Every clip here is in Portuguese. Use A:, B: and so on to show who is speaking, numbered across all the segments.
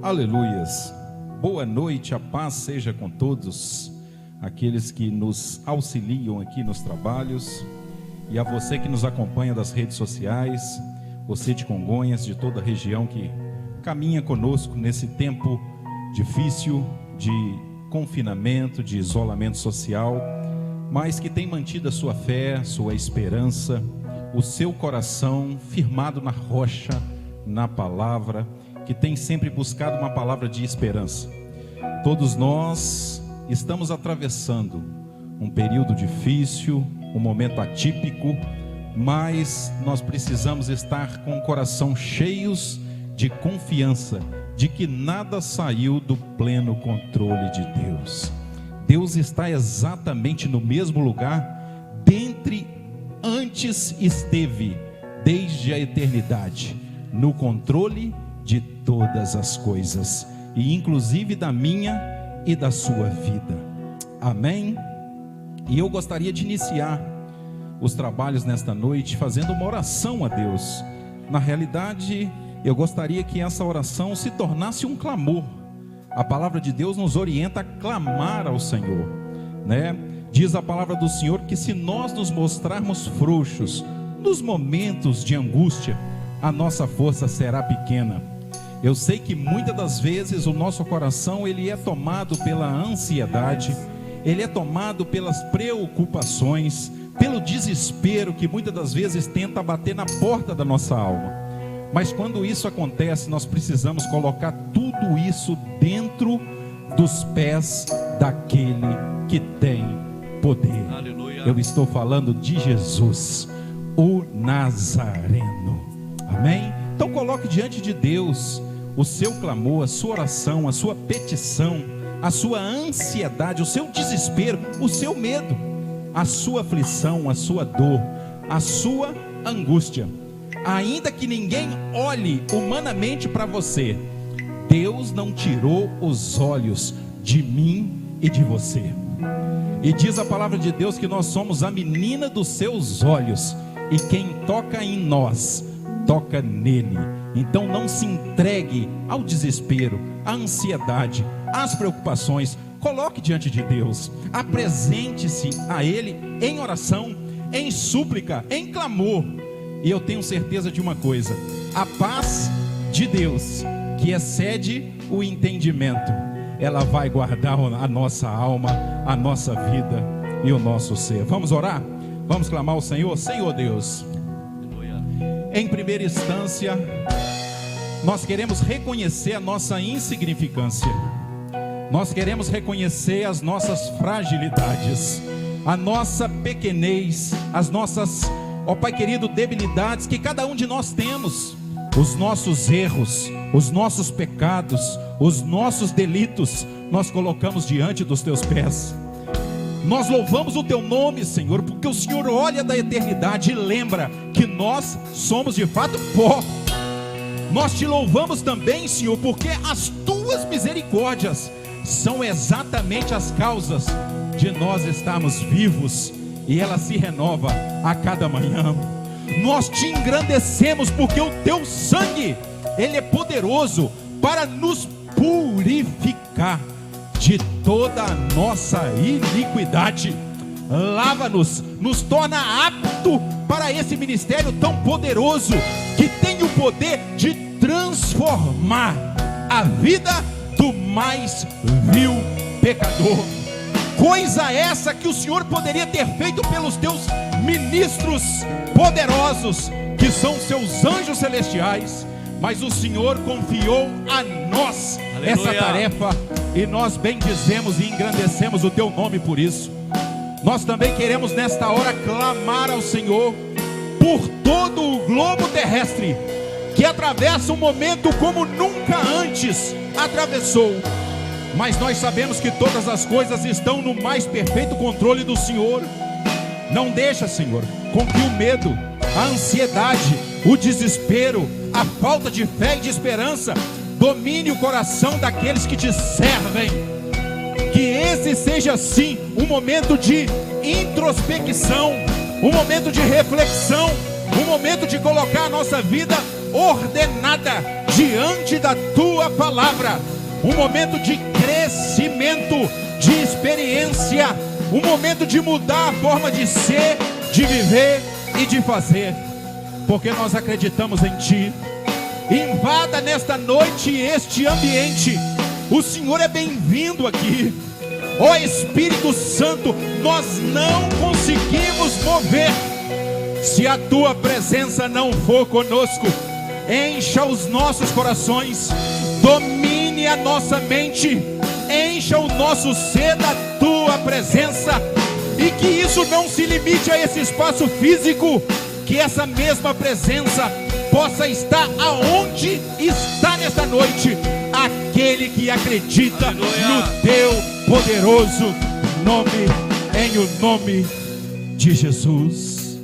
A: Aleluias, boa noite, a paz seja com todos aqueles que nos auxiliam aqui nos trabalhos e a você que nos acompanha das redes sociais, você de Congonhas, de toda a região que caminha conosco nesse tempo difícil de confinamento, de isolamento social, mas que tem mantido a sua fé, sua esperança, o seu coração firmado na rocha, na palavra, que tem sempre buscado uma palavra de esperança. Todos nós estamos atravessando um período difícil, um momento atípico, mas nós precisamos estar com o coração cheios de confiança de que nada saiu do pleno controle de Deus. Deus está exatamente no mesmo lugar dentre antes esteve, desde a eternidade, no controle de todas as coisas, e inclusive da minha e da sua vida. Amém? E eu gostaria de iniciar os trabalhos nesta noite fazendo uma oração a Deus. Na realidade, eu gostaria que essa oração se tornasse um clamor. A palavra de Deus nos orienta a clamar ao Senhor, né? Diz a palavra do Senhor que se nós nos mostrarmos frouxos nos momentos de angústia, a nossa força será pequena. Eu sei que muitas das vezes o nosso coração ele é tomado pela ansiedade, ele é tomado pelas preocupações, pelo desespero que muitas das vezes tenta bater na porta da nossa alma. Mas quando isso acontece, nós precisamos colocar tudo isso dentro dos pés daquele que tem poder. Aleluia. Eu estou falando de Jesus, o Nazareno. Amém? Então coloque diante de Deus o seu clamor, a sua oração, a sua petição, a sua ansiedade, o seu desespero, o seu medo, a sua aflição, a sua dor, a sua angústia. Ainda que ninguém olhe humanamente para você, Deus não tirou os olhos de mim e de você. E diz a palavra de Deus que nós somos a menina dos seus olhos, e quem toca em nós, toca nele. Então não se entregue ao desespero, à ansiedade, às preocupações. Coloque diante de Deus, apresente-se a Ele em oração, em súplica, em clamor. E eu tenho certeza de uma coisa: a paz de Deus, que excede o entendimento, ela vai guardar a nossa alma, a nossa vida e o nosso ser. Vamos orar? Vamos clamar ao Senhor. Senhor Deus, em primeira instância, nós queremos reconhecer a nossa insignificância. Nós queremos reconhecer as nossas fragilidades, a nossa pequenez, as nossas, ó Pai querido, debilidades que cada um de nós temos, os nossos erros, os nossos pecados, os nossos delitos, nós colocamos diante dos teus pés. Nós louvamos o teu nome, Senhor, porque o Senhor olha da eternidade e lembra que nós somos de fato pó. Nós te louvamos também, Senhor, porque as tuas misericórdias são exatamente as causas de nós estarmos vivos, e ela se renova a cada manhã. Nós te engrandecemos porque o teu sangue, ele é poderoso para nos purificar de toda a nossa iniquidade. Lava-nos, nos torna apto para esse ministério tão poderoso, que tem o poder de transformar a vida do mais vil pecador. Coisa essa que o Senhor poderia ter feito pelos teus ministros poderosos, que são seus anjos celestiais, mas o Senhor confiou a nós, aleluia, essa tarefa, e nós bendizemos e engrandecemos o teu nome por isso. Nós também queremos nesta hora clamar ao Senhor por todo o globo terrestre, que atravessa um momento como nunca antes atravessou. Mas nós sabemos que todas as coisas estão no mais perfeito controle do Senhor. Não deixa, Senhor, com que o medo, a ansiedade, o desespero, a falta de fé e de esperança domine o coração daqueles que te servem. Que esse seja sim um momento de introspecção, um momento de reflexão, um momento de colocar a nossa vida ordenada diante da tua palavra, um momento de crescimento, de experiência, um momento de mudar a forma de ser, de viver e de fazer, porque nós acreditamos em Ti. Invada nesta noite este ambiente. O Senhor é bem-vindo aqui. Ó Espírito Santo, nós não conseguimos mover se a Tua presença não for conosco. Encha os nossos corações, domine a nossa mente, encha o nosso ser da Tua presença, e que isso não se limite a esse espaço físico, que essa mesma presença possa estar aonde está nesta noite aquele que acredita
B: Aleluia.
A: no Teu poderoso nome, em o nome de Jesus.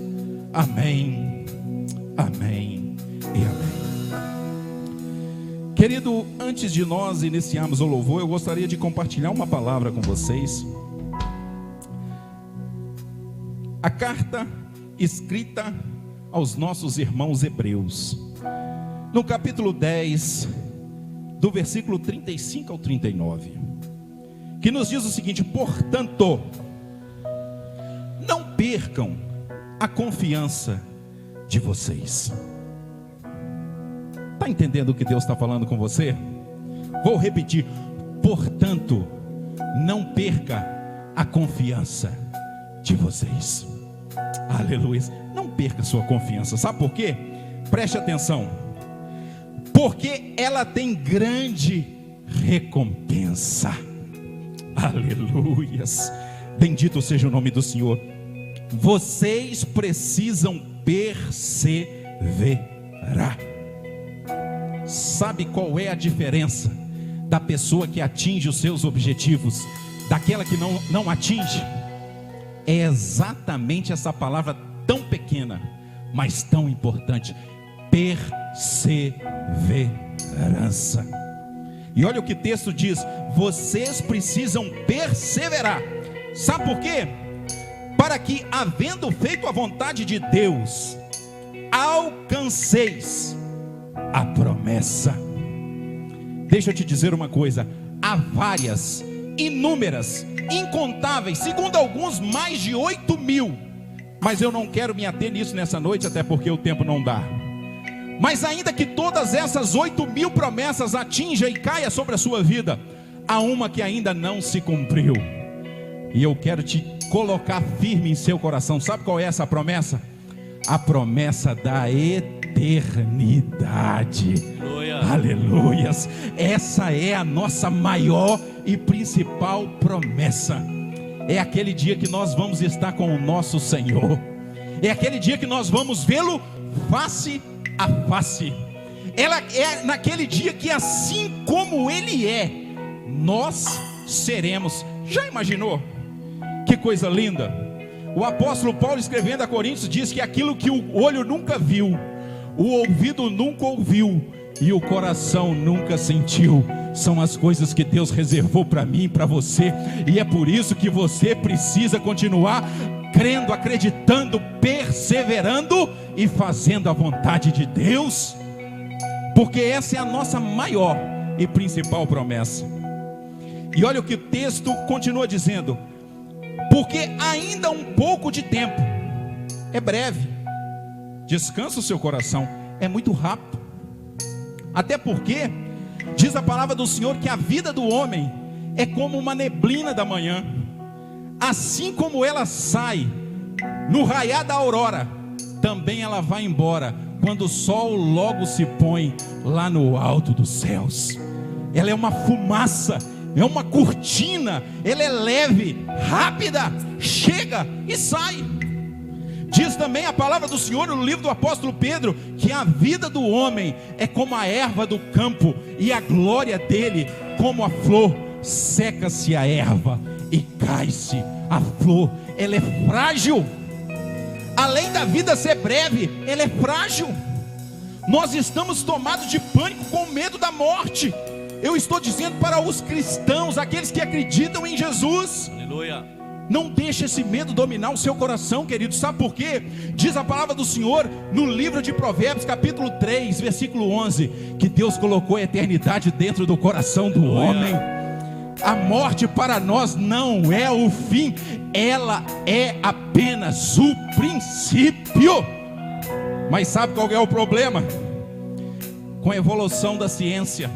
A: Amém, amém e amém. Querido, antes de nós iniciarmos o louvor, eu gostaria de compartilhar uma palavra com vocês. A carta escrita aos nossos irmãos hebreus, no capítulo 10, do versículo 35 ao 39, que nos diz o seguinte: portanto, não percam a confiança de vocês. Está entendendo o que Deus está falando com você? Vou repetir: portanto, não perca a confiança de vocês. Aleluia. Não perca sua confiança. Sabe por quê? Preste atenção. Porque ela tem grande recompensa. Aleluias. Bendito seja o nome do Senhor. Vocês precisam perseverar. Sabe qual é a diferença da pessoa que atinge os seus objetivos daquela que não atinge? É exatamente essa palavra tão pequena, mas tão importante: perseverança. E olha o que o texto diz: vocês precisam perseverar. Sabe por quê? Para que, havendo feito a vontade de Deus, alcanceis a promessa. Deixa eu te dizer uma coisa: há várias, inúmeras, incontáveis, segundo alguns mais de 8.000, mas eu não quero me ater nisso nessa noite, até porque o tempo não dá. Mas ainda que todas essas 8.000 promessas atinjam e caia sobre a sua vida, há uma que ainda não se cumpriu, e eu quero te colocar firme em seu coração. Sabe qual é essa promessa? A promessa da eternidade.
B: Aleluia.
A: Aleluias. Essa é a nossa maior e principal promessa. É aquele dia que nós vamos estar com o nosso Senhor. É aquele dia que nós vamos vê-lo face a face. Ela é naquele dia que, assim como Ele é, nós seremos. Já imaginou? Que coisa linda. O apóstolo Paulo, escrevendo a Coríntios, diz que aquilo que o olho nunca viu, o ouvido nunca ouviu e o coração nunca sentiu, são as coisas que Deus reservou para mim e para você. E é por isso que você precisa continuar crendo, acreditando, perseverando e fazendo a vontade de Deus, porque essa é a nossa maior e principal promessa. E olha o que o texto continua dizendo: porque ainda um pouco de tempo, é breve, descansa o seu coração, é muito rápido. Até porque diz a palavra do Senhor que a vida do homem é como uma neblina da manhã, assim como ela sai no raiar da aurora, também ela vai embora quando o sol logo se põe lá no alto dos céus. Ela é uma fumaça, é uma cortina, ela é leve, rápida, chega e sai. Diz também a palavra do Senhor no livro do apóstolo Pedro que a vida do homem é como a erva do campo, e a glória dele como a flor. Seca-se a erva e cai-se a flor. Ela é frágil. Além da vida ser breve, ela é frágil. Nós estamos tomados de pânico com medo da morte. Eu estou dizendo para os cristãos, aqueles que acreditam em Jesus.
B: Aleluia.
A: Não deixe esse medo dominar o seu coração, querido. Sabe por quê? Diz a palavra do Senhor no livro de Provérbios, capítulo 3, versículo 11, que Deus colocou a eternidade dentro do coração do homem. A morte para nós não é o fim, ela é apenas o princípio. Mas sabe qual é o problema? Com a evolução da ciência,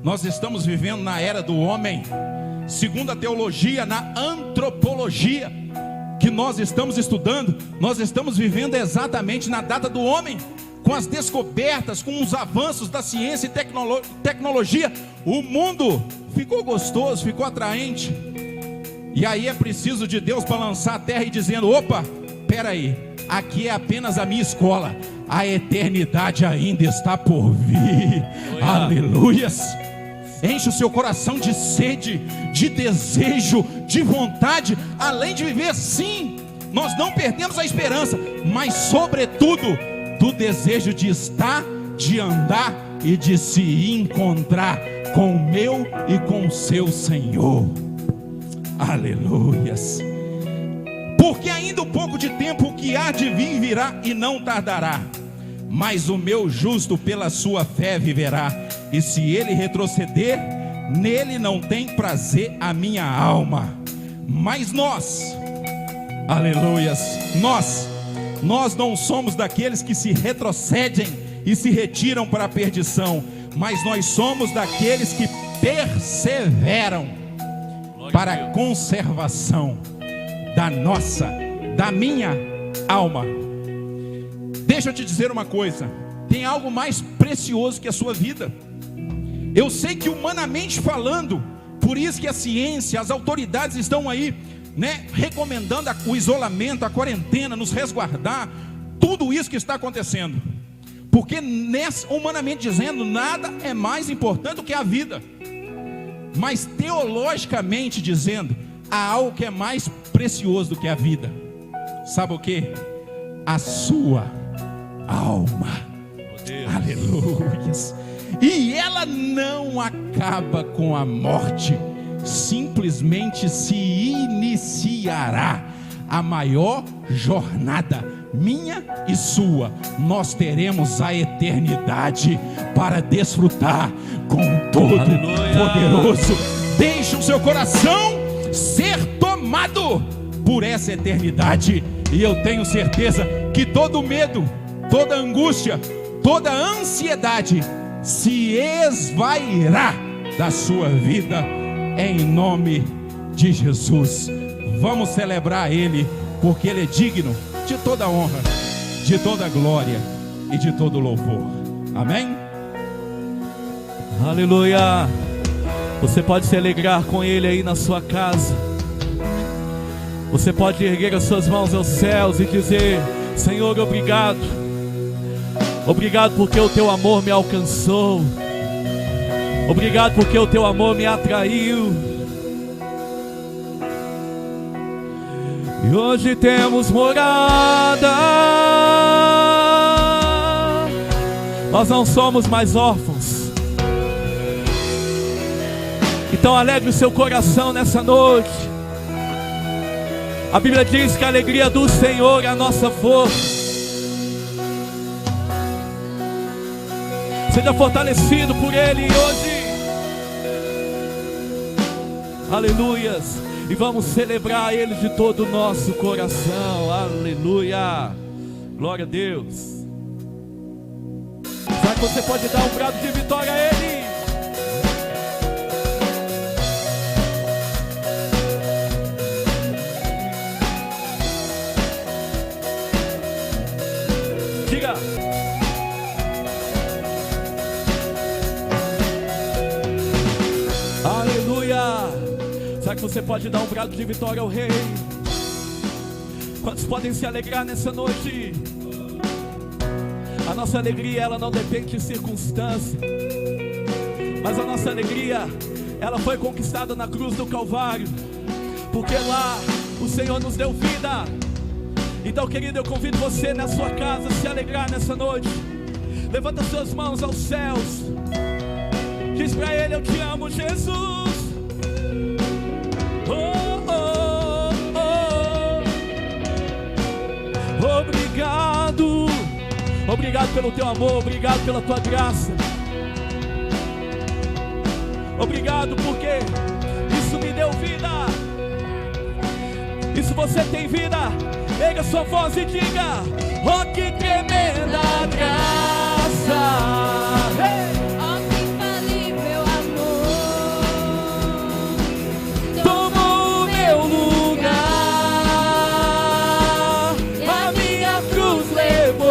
A: nós estamos vivendo na era do homem. Segundo a teologia, na antropologia que nós estamos estudando, nós estamos vivendo exatamente na data do homem. Com as descobertas, com os avanços da ciência e tecnologia, o mundo ficou gostoso, ficou atraente. E aí é preciso de Deus balançar a terra e dizendo: opa, peraí, aqui é apenas a minha escola, a eternidade ainda está por vir. Aleluias. Enche o seu coração de sede, de desejo, de vontade, além de viver. Sim, nós não perdemos a esperança, mas sobretudo do desejo de estar, de andar e de se encontrar com o meu e com o seu Senhor. Aleluias. Porque ainda um pouco de tempo, o que há de vir virá e não tardará, mas o meu justo pela sua fé viverá, e se ele retroceder, nele não tem prazer a minha alma. Mas nós, aleluias, nós não somos daqueles que se retrocedem e se retiram para a perdição, mas nós somos daqueles que perseveram para a conservação da minha alma. Deixa eu te dizer uma coisa: tem algo mais precioso que a sua vida. Eu sei que humanamente falando, por isso que a ciência, as autoridades estão aí, recomendando o isolamento, a quarentena, nos resguardar, tudo isso que está acontecendo, porque humanamente dizendo, nada é mais importante do que a vida. Mas teologicamente dizendo, há algo que é mais precioso do que a vida. Sabe o que? A sua alma. Aleluias. E ela não acaba com a morte, simplesmente se iniciará a maior jornada, minha e sua. Nós teremos a eternidade para desfrutar com o Todo-Poderoso. Deixe o seu coração ser tomado por essa eternidade, e eu tenho certeza que todo medo, toda angústia, toda ansiedade se esvairá da sua vida, em nome de Jesus. Vamos celebrar Ele, porque Ele é digno de toda honra, de toda glória e de todo louvor. Amém?
B: Aleluia. Você pode se alegrar com Ele aí na sua casa. Você pode erguer as suas mãos aos céus e dizer: Senhor, obrigado. Obrigado porque o teu amor me alcançou. Obrigado porque o teu amor me atraiu. E hoje temos morada. Nós não somos mais órfãos. Então alegre o seu coração nessa noite. A Bíblia diz que a alegria do Senhor é a nossa força. Seja fortalecido por Ele hoje. Aleluias. E vamos celebrar Ele de todo o nosso coração. Aleluia. Glória a Deus. Será que você pode dar um brado de vitória a Ele? Diga. Aleluia. Será que você pode dar um brado de vitória ao Rei? Quantos podem se alegrar nessa noite? A nossa alegria, ela não depende de circunstância, mas a nossa alegria, ela foi conquistada na cruz do Calvário, porque lá o Senhor nos deu vida. Então, querido, eu convido você na sua casa a se alegrar nessa noite. Levanta suas mãos aos céus. Diz pra Ele: eu te amo, Jesus. Oh, oh, oh. Obrigado, obrigado pelo teu amor, obrigado pela tua graça. Obrigado porque isso me deu vida. E se você tem vida, erga sua voz e diga: oh, que tremenda graça! Hey!
C: Oh, que infalível amor,
B: Tomou o meu lugar, a minha cruz levou.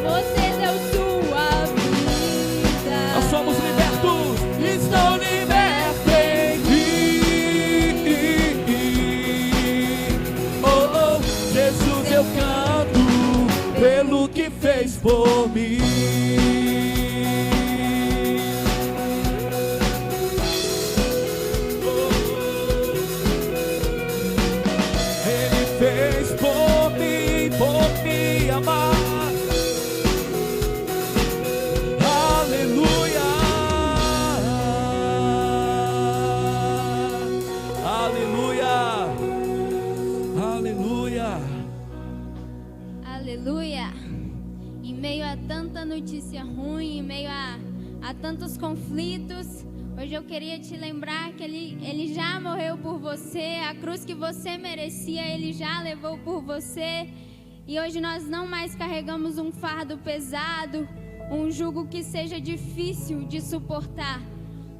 C: você deu sua vida.
B: Nós somos libertos, estou liberto em ti. Oh, oh, Jesus, eu canto pelo que fez por mim. Ele fez por me amar. Aleluia, aleluia, aleluia.
C: Aleluia. Em meio a tanta notícia ruim, em meio a tantos conflitos, hoje eu queria te lembrar que ele já morreu por você. A cruz que você merecia, Ele já levou por você. E hoje nós não mais carregamos um fardo pesado, um jugo que seja difícil de suportar.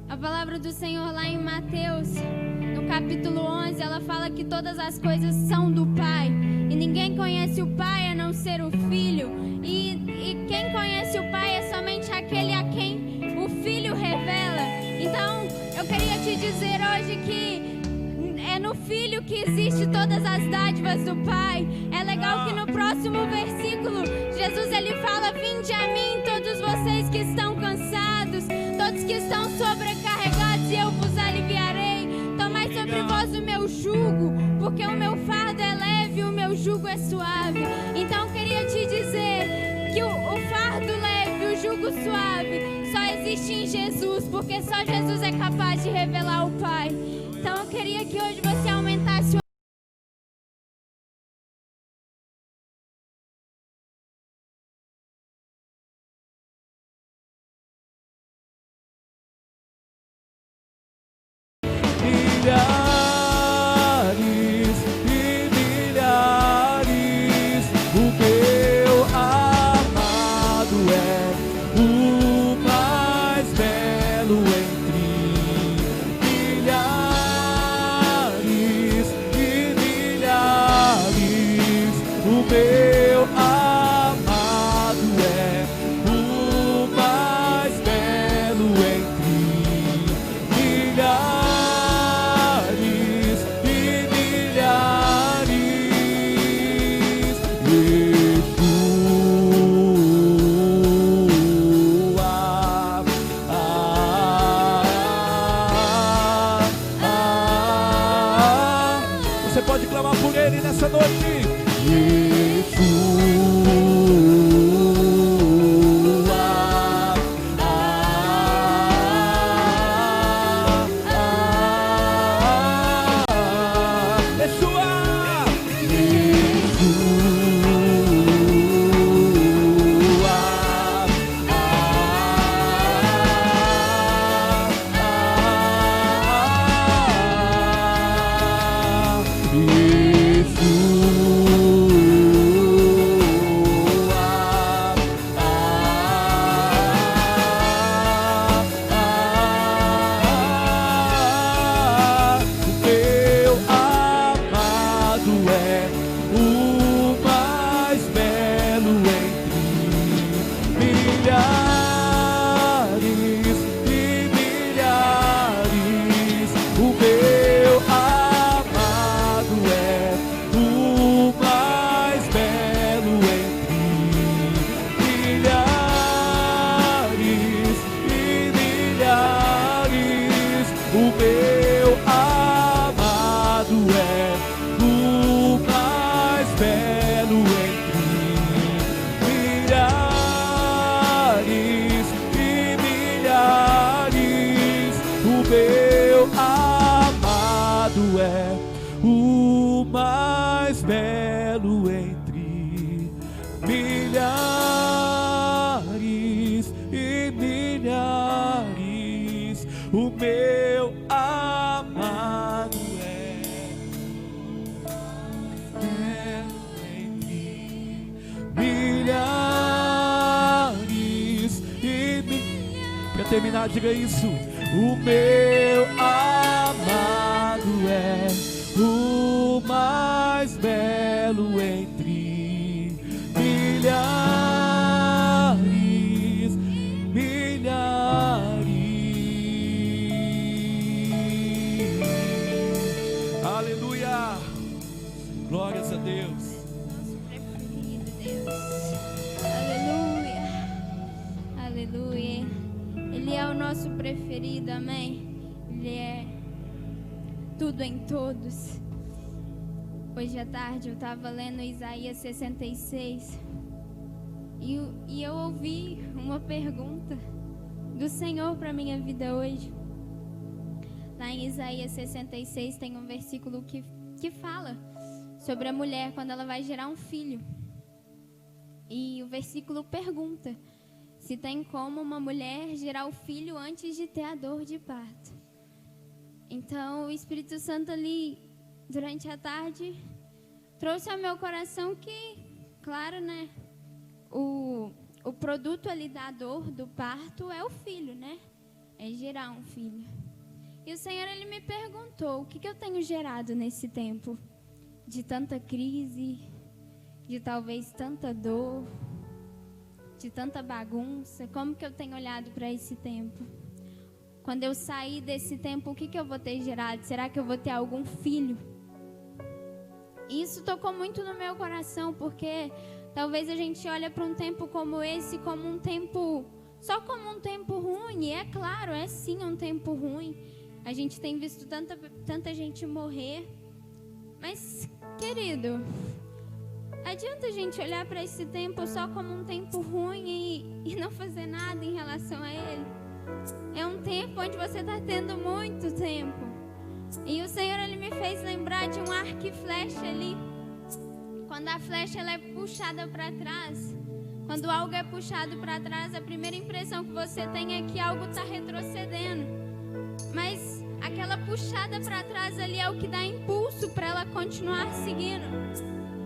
C: A palavra do Senhor lá em Mateus, no capítulo 11, ela fala que todas as coisas são do Pai. E ninguém conhece o Pai a não ser o Filho. E quem conhece o Pai é somente aquele a quem o Filho revela. Então, eu queria te dizer hoje que é no Filho que existe todas as dádivas do Pai. É legal que no próximo versículo, Jesus ele fala: vinde a mim todos vocês que estão cansados, todos que estão sobrecarregados, e eu vos aliviarei. Tomai sobre vós o meu jugo, porque o meu fardo é leve e o meu jugo é suave. Então eu queria te dizer que o fardo leve, o jugo suave, só existe em Jesus, porque só Jesus é capaz de revelar o Pai. Então eu queria que hoje você aumentasse o
B: milhares e milhares, o meu amado é o mais belo entre milhares e milhares, o meu amado é o mais belo entre milhares e milhares. Yeshua. Você pode clamar por ele nessa noite. meu amado é o mais belo. terminar, diga isso. O meu amado é o mais belo entre milhares, milhares. Aleluia. Glórias a Deus.
C: Nosso preferido, Deus. Aleluia. Aleluia. Ele é o nosso preferido, amém? Ele é tudo em todos. Hoje à tarde eu estava lendo Isaías 66 e eu ouvi uma pergunta do Senhor para minha vida hoje. Lá em Isaías 66 tem um versículo que fala sobre a mulher quando ela vai gerar um filho. E o versículo pergunta se tem como uma mulher gerar o filho antes de ter a dor de parto. Então o Espírito Santo ali, durante a tarde, trouxe ao meu coração que, claro, né, o produto ali da dor do parto é o filho, né? É gerar um filho. E o Senhor, Ele me perguntou, o que eu tenho gerado nesse tempo? De tanta crise, de talvez tanta dor, de tanta bagunça, como que eu tenho olhado para esse tempo? Quando eu sair desse tempo, o que eu vou ter gerado? Será que eu vou ter algum filho? Isso tocou muito no meu coração, porque talvez a gente olhe para um tempo como esse, como um tempo, só como um tempo ruim. E é claro, é sim um tempo ruim. A gente tem visto tanta gente morrer. Mas, querido, adianta a gente olhar para esse tempo só como um tempo ruim e não fazer nada em relação a ele? É um tempo onde você está tendo muito tempo. E o Senhor, Ele me fez lembrar de um arco e flecha ali. Quando a flecha ela é puxada para trás, quando algo é puxado para trás, a primeira impressão que você tem é que algo está retrocedendo. Mas aquela puxada para trás ali é o que dá impulso para ela continuar seguindo.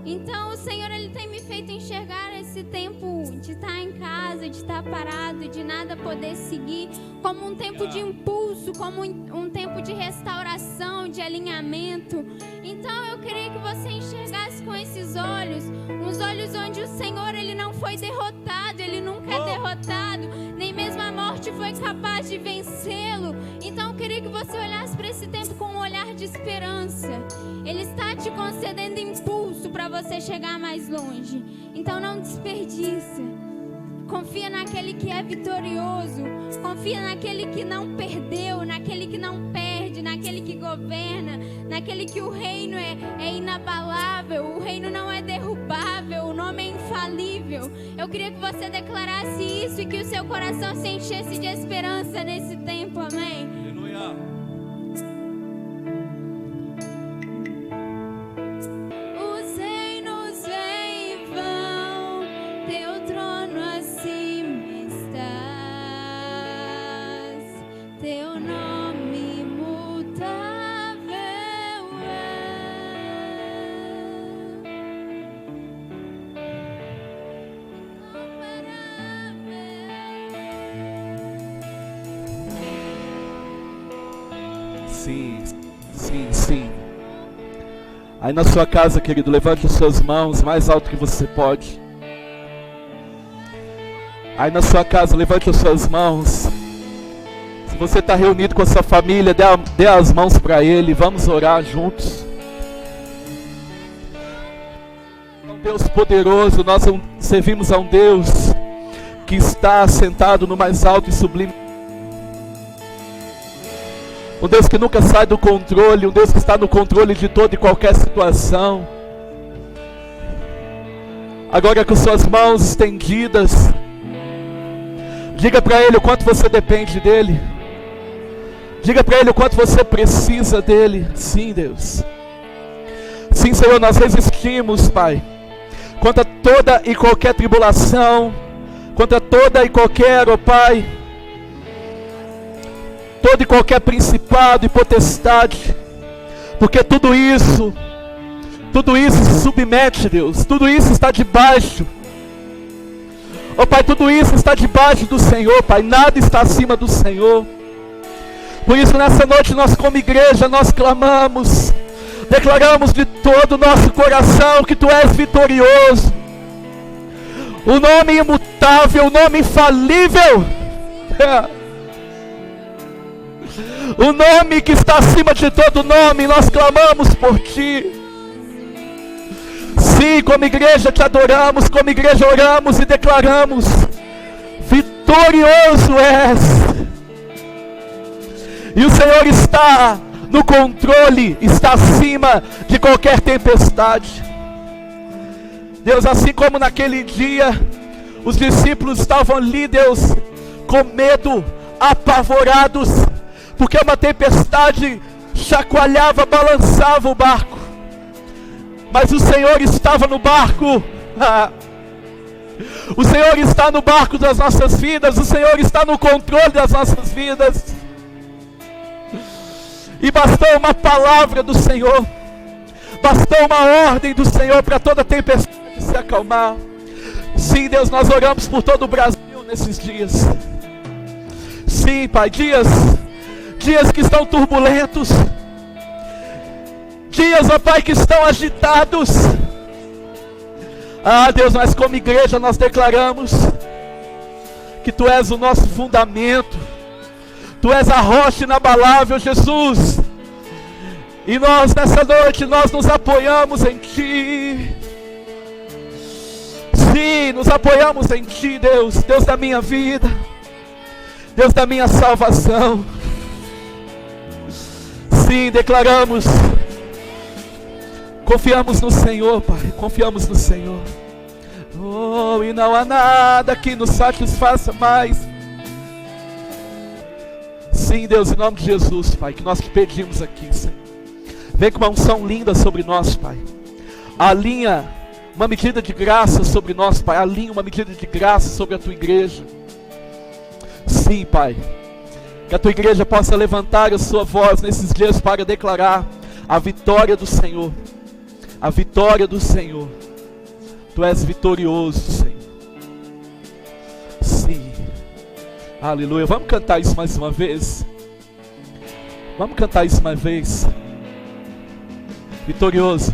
C: Então o Senhor, Ele tem me feito enxergar esse tempo de estar em casa, de estar parado, de nada poder seguir, como um tempo de impulso, como um tempo de restauração, de alinhamento. Então eu queria que você enxergasse com esses olhos, uns olhos onde o Senhor, Ele não foi derrotado, Ele nunca é derrotado, nem mesmo a morte foi capaz de vencê-lo. Então eu queria que você olhasse para esse tempo com um olhar de esperança. Ele está te concedendo impulso para você chegar mais longe. Então não desperdiça. Confia naquele que é vitorioso. Confia naquele que não perdeu, naquele que não perde, naquele que governa, naquele que o reino é inabalável, o reino não é derrubável, o nome é infalível. Eu queria que você declarasse isso e que o seu coração se enchesse de esperança nesse tempo, amém?
B: Aleluia. Sim. Aí na sua casa, querido, levante as suas mãos mais alto que você pode. Aí na sua casa, levante as suas mãos. Se você está reunido com a sua família, dê as mãos para Ele. Vamos orar juntos. Um Deus poderoso, nós servimos a um Deus que está sentado no mais alto e sublime. Um Deus que nunca sai do controle, um Deus que está no controle de toda e qualquer situação. Agora com suas mãos estendidas, diga para Ele o quanto você depende dEle. Diga para Ele o quanto você precisa dEle. Sim, Deus. Sim, Senhor, nós resistimos, Pai, contra toda e qualquer tribulação, contra toda e qualquer, ó Pai, todo e qualquer principado e potestade, porque tudo isso se submete, Deus, tudo isso está debaixo, Oh Pai, tudo isso está debaixo do Senhor, Pai, nada está acima do Senhor. Por isso nessa noite nós como igreja, nós clamamos, declaramos de todo o nosso coração que Tu és vitorioso. O nome imutável, o nome infalível, o nome que está acima de todo nome, nós clamamos por Ti. Sim, como igreja Te adoramos, como igreja oramos e declaramos: vitorioso és. E o Senhor está no controle, está acima de qualquer tempestade. Deus, assim como naquele dia, os discípulos estavam ali, Deus, com medo, apavorados, porque uma tempestade chacoalhava, balançava o barco. Mas o Senhor estava no barco. O Senhor está no barco das nossas vidas. O Senhor está no controle das nossas vidas. E bastou uma palavra do Senhor, bastou uma ordem do Senhor para toda tempestade se acalmar. Sim, Deus, nós oramos por todo o Brasil nesses dias. Sim, Pai, dias que estão turbulentos, dias, ó Pai, que estão agitados. Ah, Deus, nós como igreja, nós declaramos que Tu és o nosso fundamento, Tu és a rocha inabalável, Jesus. E nós nessa noite, nós nos apoiamos em Ti. Sim, nos apoiamos em Ti, Deus, Deus da minha vida, Deus da minha salvação. Sim, declaramos, confiamos no Senhor, Pai, confiamos no Senhor. Oh, e não há nada que nos satisfaça mais. Sim, Deus, em nome de Jesus, Pai, que nós te pedimos aqui, Senhor. Vem com uma unção linda sobre nós, Pai. Alinha uma medida de graça sobre nós, Pai. Alinha uma medida de graça sobre a Tua igreja. Sim, Pai. Que a Tua igreja possa levantar a sua voz nesses dias para declarar a vitória do Senhor. A vitória do Senhor. Tu és vitorioso, Senhor. Sim. Aleluia. Vamos cantar isso mais uma vez. Vamos cantar isso mais uma vez. Vitorioso.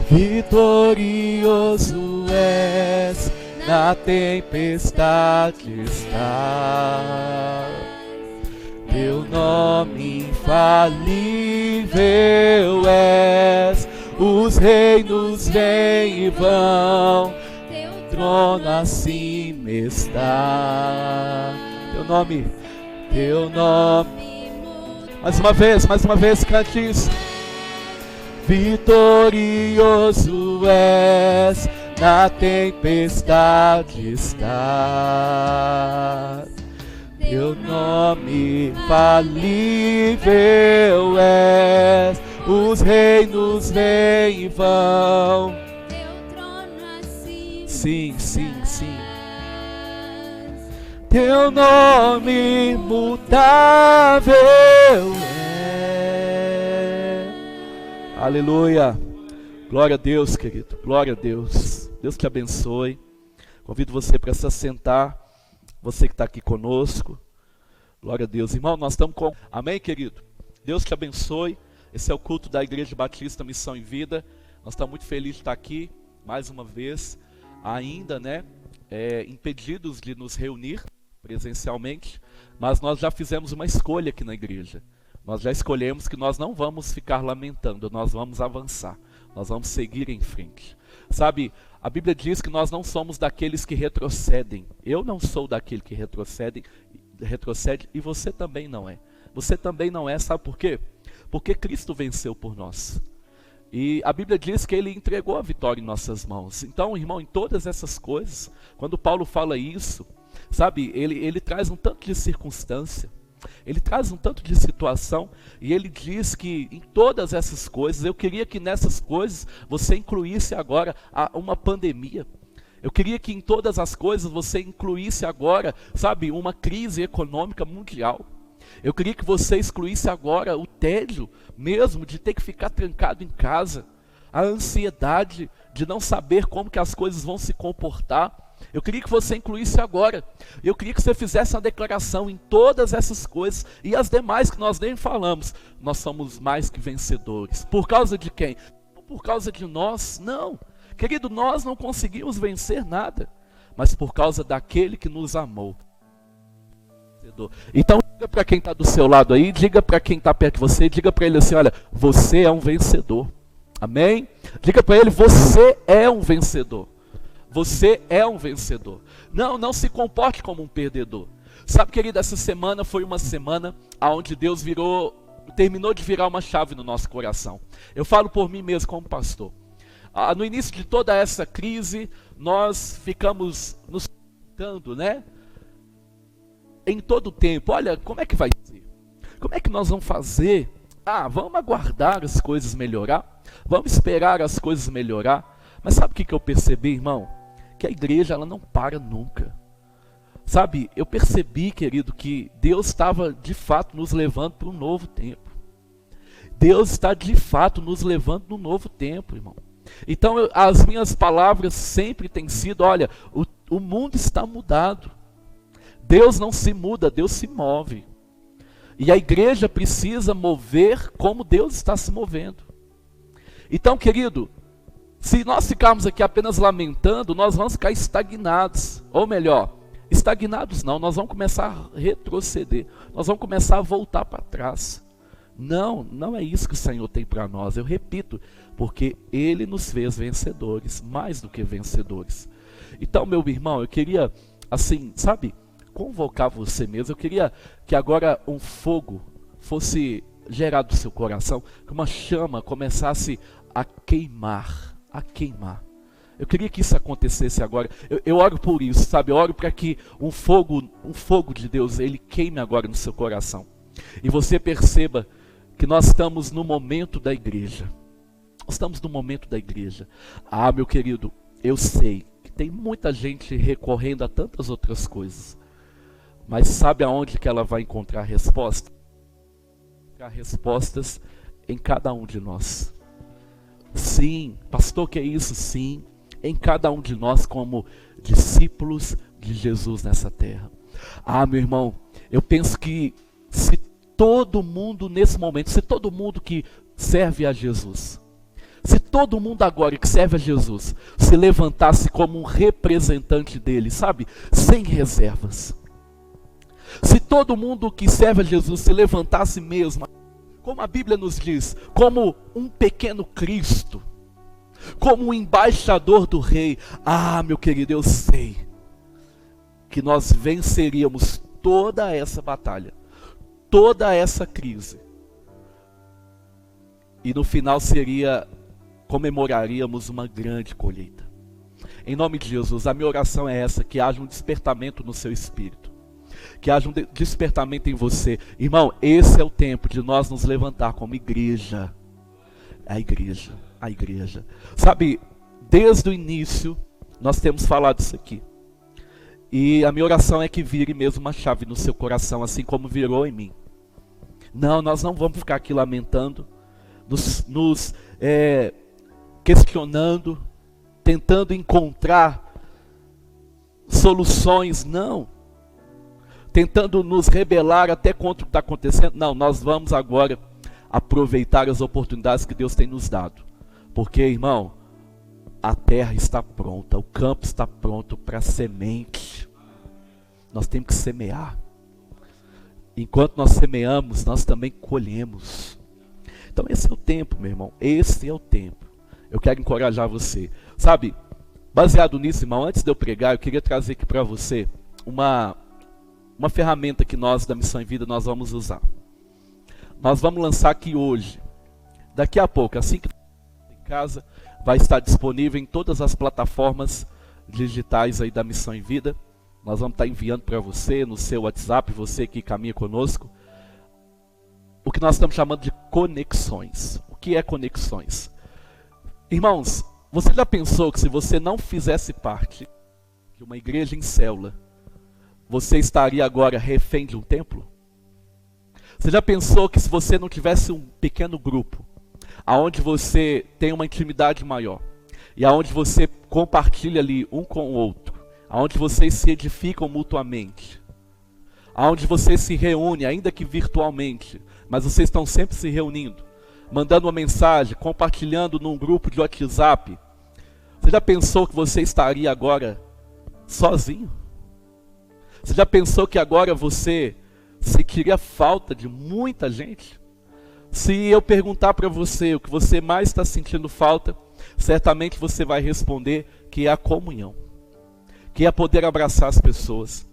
B: Vitorioso és, na tempestade está. Teu nome infalível és, os reinos vêm e vão, teu trono acima está. Teu nome. Mais uma vez, cante isso. Vitorioso és, na tempestade está. Teu nome infalível és, os reinos vêm e vão, teu trono acima. Sim. Teu nome imutável é. Aleluia. Glória a Deus, querido. Glória a Deus. Deus te abençoe. Convido você para se assentar. Você que está aqui conosco. Glória a Deus. Irmão, nós estamos com... Amém, querido? Deus te abençoe. Esse é o culto da Igreja Batista Missão em Vida. Nós estamos muito felizes de estar aqui, mais uma vez, ainda, impedidos de nos reunir presencialmente, mas nós já fizemos uma escolha aqui na igreja. Nós já escolhemos que nós não vamos ficar lamentando, nós vamos avançar, nós vamos seguir em frente. Sabe, a Bíblia diz que nós não somos daqueles que retrocedem. Eu não sou daquele que retrocede e você também não é. Você também não é, sabe por quê? Porque Cristo venceu por nós. E a Bíblia diz que Ele entregou a vitória em nossas mãos. Então, irmão, em todas essas coisas, quando Paulo fala isso, sabe, ele traz um tanto de circunstância, ele traz um tanto de situação, e ele diz que em todas essas coisas, eu queria que nessas coisas você incluísse agora uma pandemia. Eu queria que em todas as coisas você incluísse agora, sabe, uma crise econômica mundial. Eu queria que você excluísse agora o tédio mesmo de ter que ficar trancado em casa, a ansiedade de não saber como que as coisas vão se comportar. Eu queria que você incluísse agora. Eu queria que você fizesse uma declaração em todas essas coisas e as demais que nós nem falamos. Nós somos mais que vencedores. Por causa de quem? Por causa de nós? Não. Querido, nós não conseguimos vencer nada, mas por causa daquele que nos amou. Então, diga para quem está do seu lado aí, diga para quem está perto de você, diga para ele assim, olha, você é um vencedor. Amém? Diga para ele, você é um vencedor. Você é um vencedor. Não se comporte como um perdedor. Sabe, querido, essa semana foi uma semana onde Deus terminou de virar uma chave no nosso coração. Eu falo por mim mesmo como pastor. No início de toda essa crise, nós ficamos nos perguntando, né? Em todo o tempo, olha, como é que vai ser? Como é que nós vamos fazer? Vamos aguardar as coisas melhorar? Vamos esperar as coisas melhorar? Mas sabe o que eu percebi, irmão? Que a igreja, ela não para nunca. Sabe, eu percebi, querido, que Deus estava de fato nos levando para um novo tempo. Deus está de fato nos levando para um novo tempo, irmão. Então as minhas palavras sempre têm sido, olha, o mundo está mudado. Deus não se muda, Deus se move. E a igreja precisa mover como Deus está se movendo. Então, querido, se nós ficarmos aqui apenas lamentando, nós vamos ficar estagnados. Ou melhor, estagnados não, nós vamos começar a retroceder. Nós vamos começar a voltar para trás. Não é isso que o Senhor tem para nós. Eu repito, porque Ele nos fez vencedores, mais do que vencedores. Então, meu irmão, eu queria, assim, sabe, convocar você mesmo. Eu queria que agora um fogo fosse gerado no seu coração, que uma chama começasse a queimar. Eu queria que isso acontecesse agora. Eu oro por isso, sabe? Eu oro para que um fogo de Deus, ele queime agora no seu coração. E você perceba que nós estamos no momento da igreja. Nós estamos no momento da igreja. Meu querido, eu sei que tem muita gente recorrendo a tantas outras coisas. Mas sabe aonde que ela vai encontrar resposta? Encontrar respostas em cada um de nós. Sim, pastor, que é isso? Sim, em cada um de nós como discípulos de Jesus nessa terra. Meu irmão, eu penso que se todo mundo nesse momento, se todo mundo que serve a Jesus, se todo mundo agora que serve a Jesus se levantasse como um representante dele, sabe, sem reservas, se todo mundo que serve a Jesus se levantasse mesmo, como a Bíblia nos diz, como um pequeno Cristo, como um embaixador do Rei, meu querido, eu sei que nós venceríamos toda essa batalha, toda essa crise, e no final comemoraríamos uma grande colheita. Em nome de Jesus, a minha oração é essa, que haja um despertamento no seu espírito, que haja um despertamento em você. Irmão, esse é o tempo de nós nos levantar como igreja. A igreja. Sabe, desde o início, nós temos falado isso aqui. E a minha oração é que vire mesmo uma chave no seu coração, assim como virou em mim. Nós não vamos ficar aqui lamentando, nos questionando, tentando encontrar soluções, não. Tentando nos rebelar até contra o que está acontecendo. Não, nós vamos agora aproveitar as oportunidades que Deus tem nos dado. Porque, irmão, a terra está pronta, o campo está pronto para semente. Nós temos que semear. Enquanto nós semeamos, nós também colhemos. Então esse é o tempo, meu irmão, esse é o tempo. Eu quero encorajar você. Sabe, baseado nisso, irmão, antes de eu pregar, eu queria trazer aqui para você uma ferramenta que nós da Missão em Vida nós vamos usar. Nós vamos lançar aqui hoje, daqui a pouco, assim que em casa, vai estar disponível em todas as plataformas digitais aí da Missão em Vida. Nós vamos estar enviando para você no seu WhatsApp, você que caminha conosco, o que nós estamos chamando de conexões. O que é conexões? Irmãos, você já pensou que se você não fizesse parte de uma igreja em célula, você estaria agora refém de um templo? Você já pensou que se você não tivesse um pequeno grupo, aonde você tem uma intimidade maior, e aonde você compartilha ali um com o outro, onde vocês se edificam mutuamente, onde vocês se reúnem, ainda que virtualmente, mas vocês estão sempre se reunindo, mandando uma mensagem, compartilhando num grupo de WhatsApp. Você já pensou que você estaria agora sozinho? Você já pensou que agora você sentiria falta de muita gente? Se eu perguntar para você o que você mais está sentindo falta, certamente você vai responder que é a comunhão, que é poder abraçar as pessoas,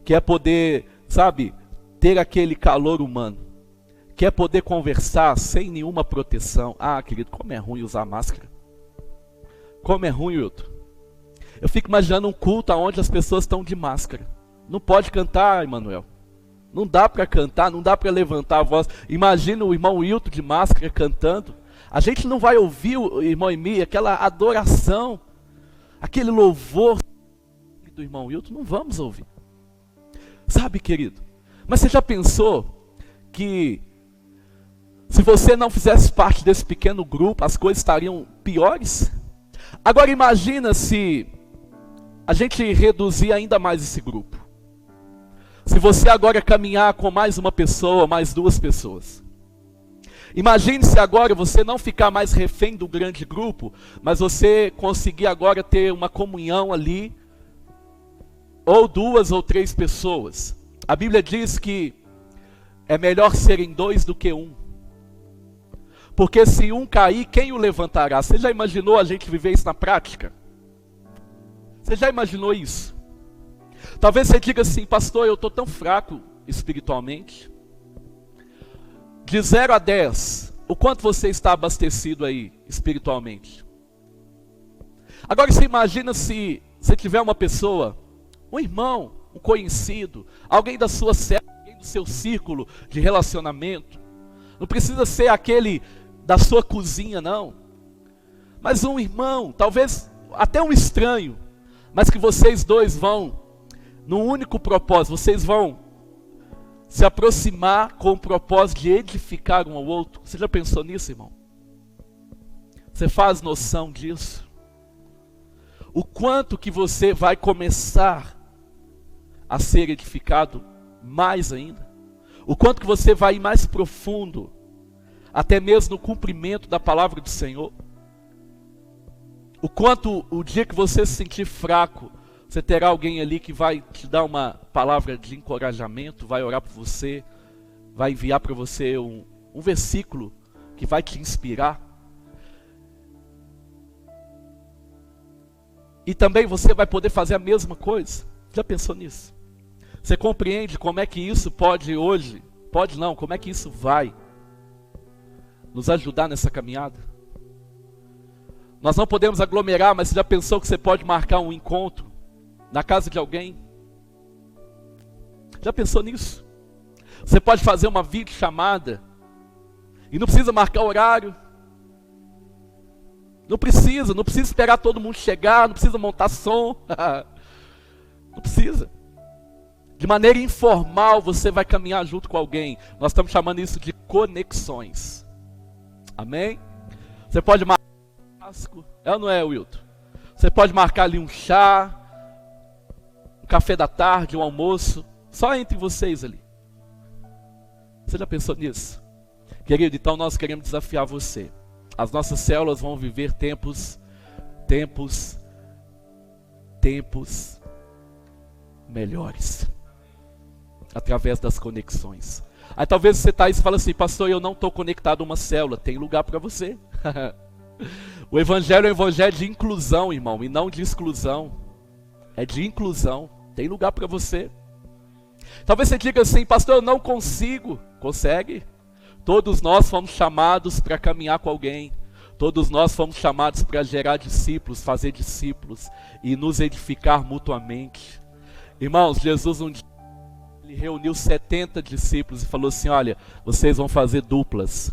B: que é poder, sabe, ter aquele calor humano, que é poder conversar sem nenhuma proteção. Ah, querido, como é ruim usar máscara. Como é ruim, Wilton. Eu fico imaginando um culto onde as pessoas estão de máscara. Não pode cantar, Emanuel. Não dá para cantar, não dá para levantar a voz. Imagina o irmão Wilton de máscara cantando. A gente não vai ouvir, o irmão Emi, aquela adoração, aquele louvor do irmão Wilton, não vamos ouvir. Sabe, querido? Mas você já pensou que se você não fizesse parte desse pequeno grupo, as coisas estariam piores? Agora imagina se a gente reduzir ainda mais esse grupo. Se você agora caminhar com mais uma pessoa, mais duas pessoas. Imagine se agora você não ficar mais refém do grande grupo, mas você conseguir agora ter uma comunhão ali, ou duas ou três pessoas. A Bíblia diz que é melhor serem dois do que um. Porque se um cair, quem o levantará? Você já imaginou a gente viver isso na prática? Você já imaginou isso? Talvez você diga assim, pastor, eu estou tão fraco espiritualmente. De 0 a 10, o quanto você está abastecido aí espiritualmente? Agora você imagina se você tiver uma pessoa, um irmão, um conhecido, alguém da sua célula, alguém do seu círculo de relacionamento. Não precisa ser aquele da sua cozinha, não. Mas um irmão, talvez até um estranho, mas que vocês dois vão, num único propósito, vocês vão se aproximar com o propósito de edificar um ao outro. Você já pensou nisso, irmão? Você faz noção disso? O quanto que você vai começar a ser edificado mais ainda? O quanto que você vai ir mais profundo, até mesmo no cumprimento da palavra do Senhor? O quanto o dia que você se sentir fraco, você terá alguém ali que vai te dar uma palavra de encorajamento, vai orar por você, vai enviar para você um versículo que vai te inspirar. E também você vai poder fazer a mesma coisa. Já pensou nisso? Você compreende como é que isso pode hoje, pode não, como é que isso vai nos ajudar nessa caminhada? Nós não podemos aglomerar, mas você já pensou que você pode marcar um encontro na casa de alguém? Já pensou nisso? Você pode fazer uma videochamada e não precisa marcar horário. Não precisa esperar todo mundo chegar, não precisa montar som. Não precisa. De maneira informal você vai caminhar junto com alguém. Nós estamos chamando isso de conexões. Amém? Você pode marcar um churrasco, é ou não é, Wilton? Você pode marcar ali um chá, um café da tarde, um almoço, só entre vocês ali. Você já pensou nisso? Querido, então nós queremos desafiar você. As nossas células vão viver tempos melhores, através das conexões. Aí talvez você está aí e fala assim, pastor, eu não estou conectado a uma célula. Tem lugar para você. O evangelho é um evangelho de inclusão, irmão, e não de exclusão. É de inclusão. Tem lugar para você. Talvez você diga assim, pastor, eu não consigo. Consegue? Todos nós fomos chamados para caminhar com alguém. Todos nós fomos chamados para gerar discípulos, fazer discípulos e nos edificar mutuamente. Irmãos, Jesus um dia ele reuniu 70 discípulos e falou assim, olha, vocês vão fazer duplas.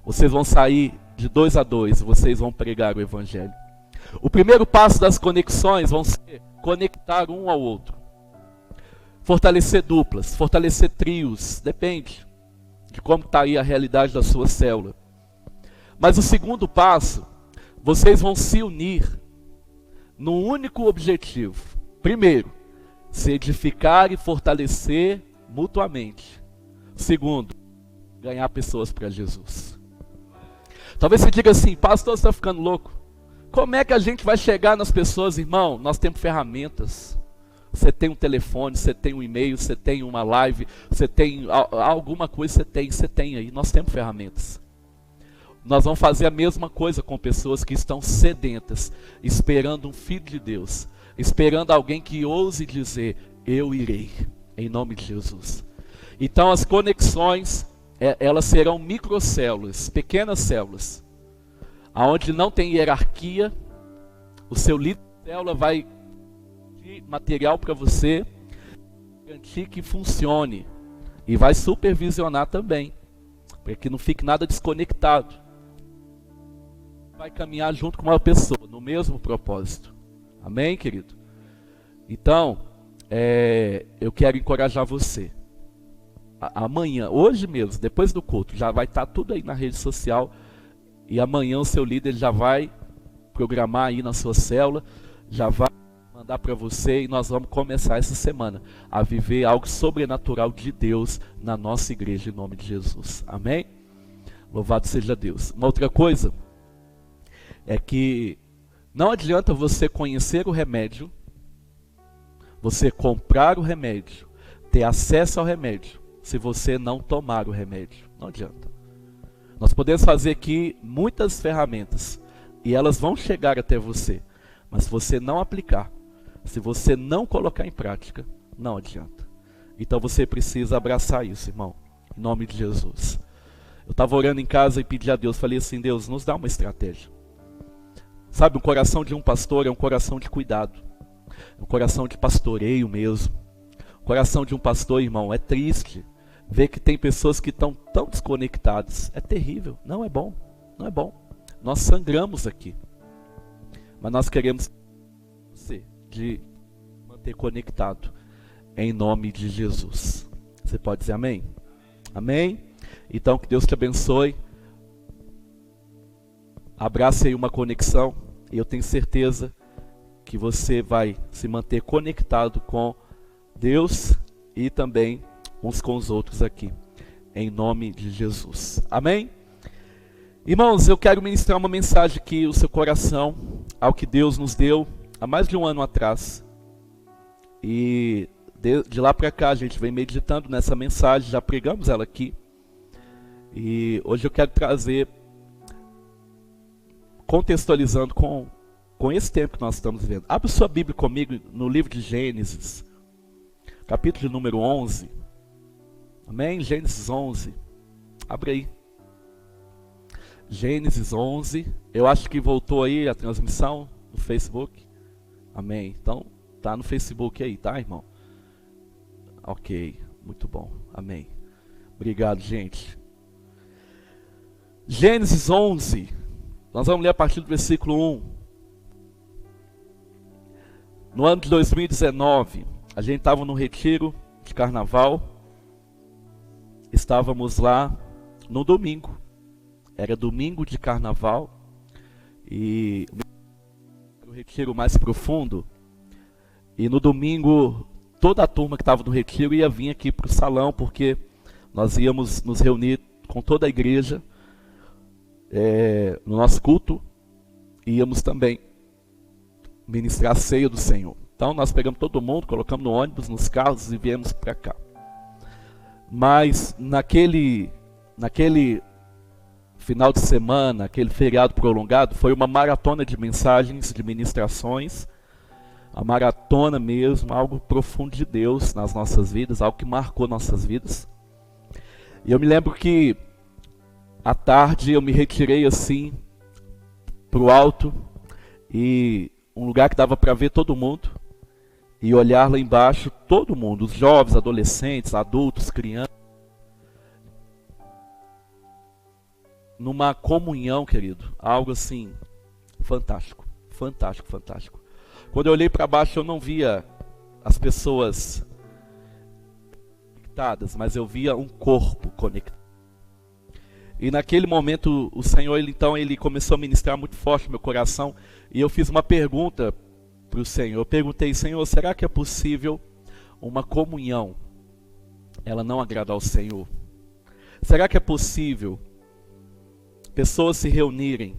B: Vocês vão sair de 2 a 2, vocês vão pregar o evangelho. O primeiro passo das conexões vão ser conectar um ao outro. Fortalecer duplas, fortalecer trios, depende de como está aí a realidade da sua célula. Mas o segundo passo, vocês vão se unir num único objetivo. Primeiro, se edificar e fortalecer mutuamente. Segundo, ganhar pessoas para Jesus. Talvez você diga assim: pastor, você está ficando louco? Como é que a gente vai chegar nas pessoas, irmão? Nós temos ferramentas. Você tem um telefone, você tem um e-mail, você tem uma live, você tem alguma coisa, você tem aí. Nós temos ferramentas. Nós vamos fazer a mesma coisa com pessoas que estão sedentas, esperando um filho de Deus, esperando alguém que ouse dizer: eu irei, em nome de Jesus. Então as conexões, elas serão microcélulas, pequenas células, aonde não tem hierarquia. O seu líder de célula vai dar material para você, garantir que funcione, e vai supervisionar também, para que não fique nada desconectado. Vai caminhar junto com uma pessoa, no mesmo propósito. Amém, querido? Então, eu quero encorajar você. Amanhã, hoje mesmo, depois do culto, já vai estar tudo aí na rede social. E amanhã o seu líder já vai programar aí na sua célula, já vai mandar para você, e nós vamos começar essa semana a viver algo sobrenatural de Deus na nossa igreja, em nome de Jesus. Amém? Louvado seja Deus. Uma outra coisa é que não adianta você conhecer o remédio, você comprar o remédio, ter acesso ao remédio, se você não tomar o remédio. Não adianta. Nós podemos fazer aqui muitas ferramentas, e elas vão chegar até você, mas se você não aplicar, se você não colocar em prática, não adianta. Então você precisa abraçar isso, irmão, em nome de Jesus. Eu estava orando em casa e pedi a Deus, falei assim: Deus, nos dá uma estratégia. Sabe, o coração de um pastor é um coração de cuidado, é um coração de pastoreio mesmo. O coração de um pastor, irmão, é triste ver que tem pessoas que estão tão desconectadas. É terrível, não é bom, não é bom. Nós sangramos aqui, mas nós queremos você de manter conectado, em nome de Jesus. Você pode dizer amém? Amém? Então que Deus te abençoe. Abrace aí uma conexão, e eu tenho certeza que você vai se manter conectado com Deus e também uns com os outros aqui, em nome de Jesus. Amém? Irmãos, eu quero ministrar uma mensagem aqui no seu coração, ao que Deus nos deu há mais de um ano atrás. E de lá para cá a gente vem meditando nessa mensagem, já pregamos ela aqui. E hoje eu quero trazer, contextualizando com esse tempo que nós estamos vivendo. Abre sua Bíblia comigo no livro de Gênesis, capítulo número 11. Amém? Gênesis 11. Abre aí. Gênesis 11. Eu acho que voltou aí a transmissão no Facebook. Amém. Então, tá no Facebook aí, tá, irmão? Ok. Muito bom. Amém. Obrigado, gente. Gênesis 11. Nós vamos ler a partir do versículo 1. No ano de 2019, a gente estava no retiro de carnaval. Estávamos lá no domingo. Era domingo de carnaval. E o retiro mais profundo. E no domingo, toda a turma que estava no retiro ia vir aqui para o salão, porque nós íamos nos reunir com toda a igreja no nosso culto. E íamos também ministrar a ceia do Senhor. Então nós pegamos todo mundo, colocamos no ônibus, nos carros e viemos para cá. Mas naquele final de semana, aquele feriado prolongado, foi uma maratona de mensagens, de ministrações, a maratona mesmo, algo profundo de Deus nas nossas vidas, algo que marcou nossas vidas. E eu me lembro que à tarde eu me retirei assim para o alto, e um lugar que dava para ver todo mundo, e olhar lá embaixo todo mundo, os jovens, adolescentes, adultos, crianças, numa comunhão, querido, algo assim fantástico, fantástico, fantástico. Quando eu olhei para baixo, eu não via as pessoas conectadas, mas eu via um corpo conectado. E naquele momento o Senhor, ele começou a ministrar muito forte no meu coração, e eu fiz uma pergunta para o Senhor. Eu perguntei: Senhor, será que é possível uma comunhão ela não agradar ao Senhor? Será que é possível pessoas se reunirem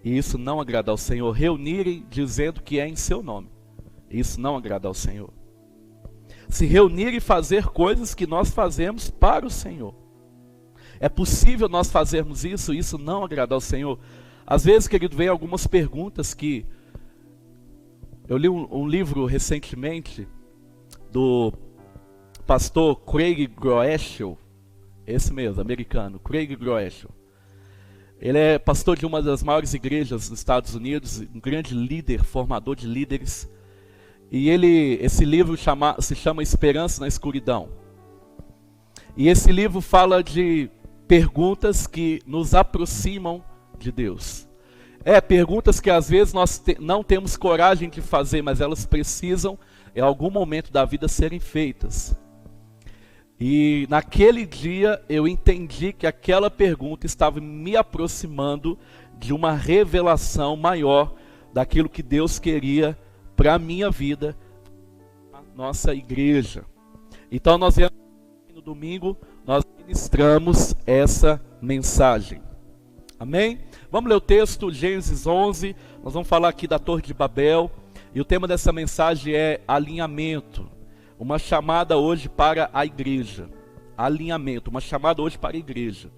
B: e isso não agradar ao Senhor? Reunirem dizendo que é em seu nome, e isso não agradar ao Senhor. Se reunir e fazer coisas que nós fazemos para o Senhor. É possível nós fazermos isso e isso não agradar ao Senhor? Às vezes, querido, vem algumas perguntas que... Eu li um livro recentemente do pastor Craig Groeschel, esse mesmo, americano, Craig Groeschel. Ele é pastor de uma das maiores igrejas dos Estados Unidos, um grande líder, formador de líderes. E esse livro se chama Esperança na Escuridão. E esse livro fala de perguntas que nos aproximam de Deus. Perguntas que às vezes nós não temos coragem de fazer, mas elas precisam, em algum momento da vida, serem feitas. E naquele dia eu entendi que aquela pergunta estava me aproximando de uma revelação maior daquilo que Deus queria para a minha vida, a nossa igreja. Então no domingo nós ministramos essa mensagem. Amém? Vamos ler o texto, Gênesis 11, nós vamos falar aqui da Torre de Babel, e o tema dessa mensagem é alinhamento, uma chamada hoje para a igreja, alinhamento, uma chamada hoje para a igreja.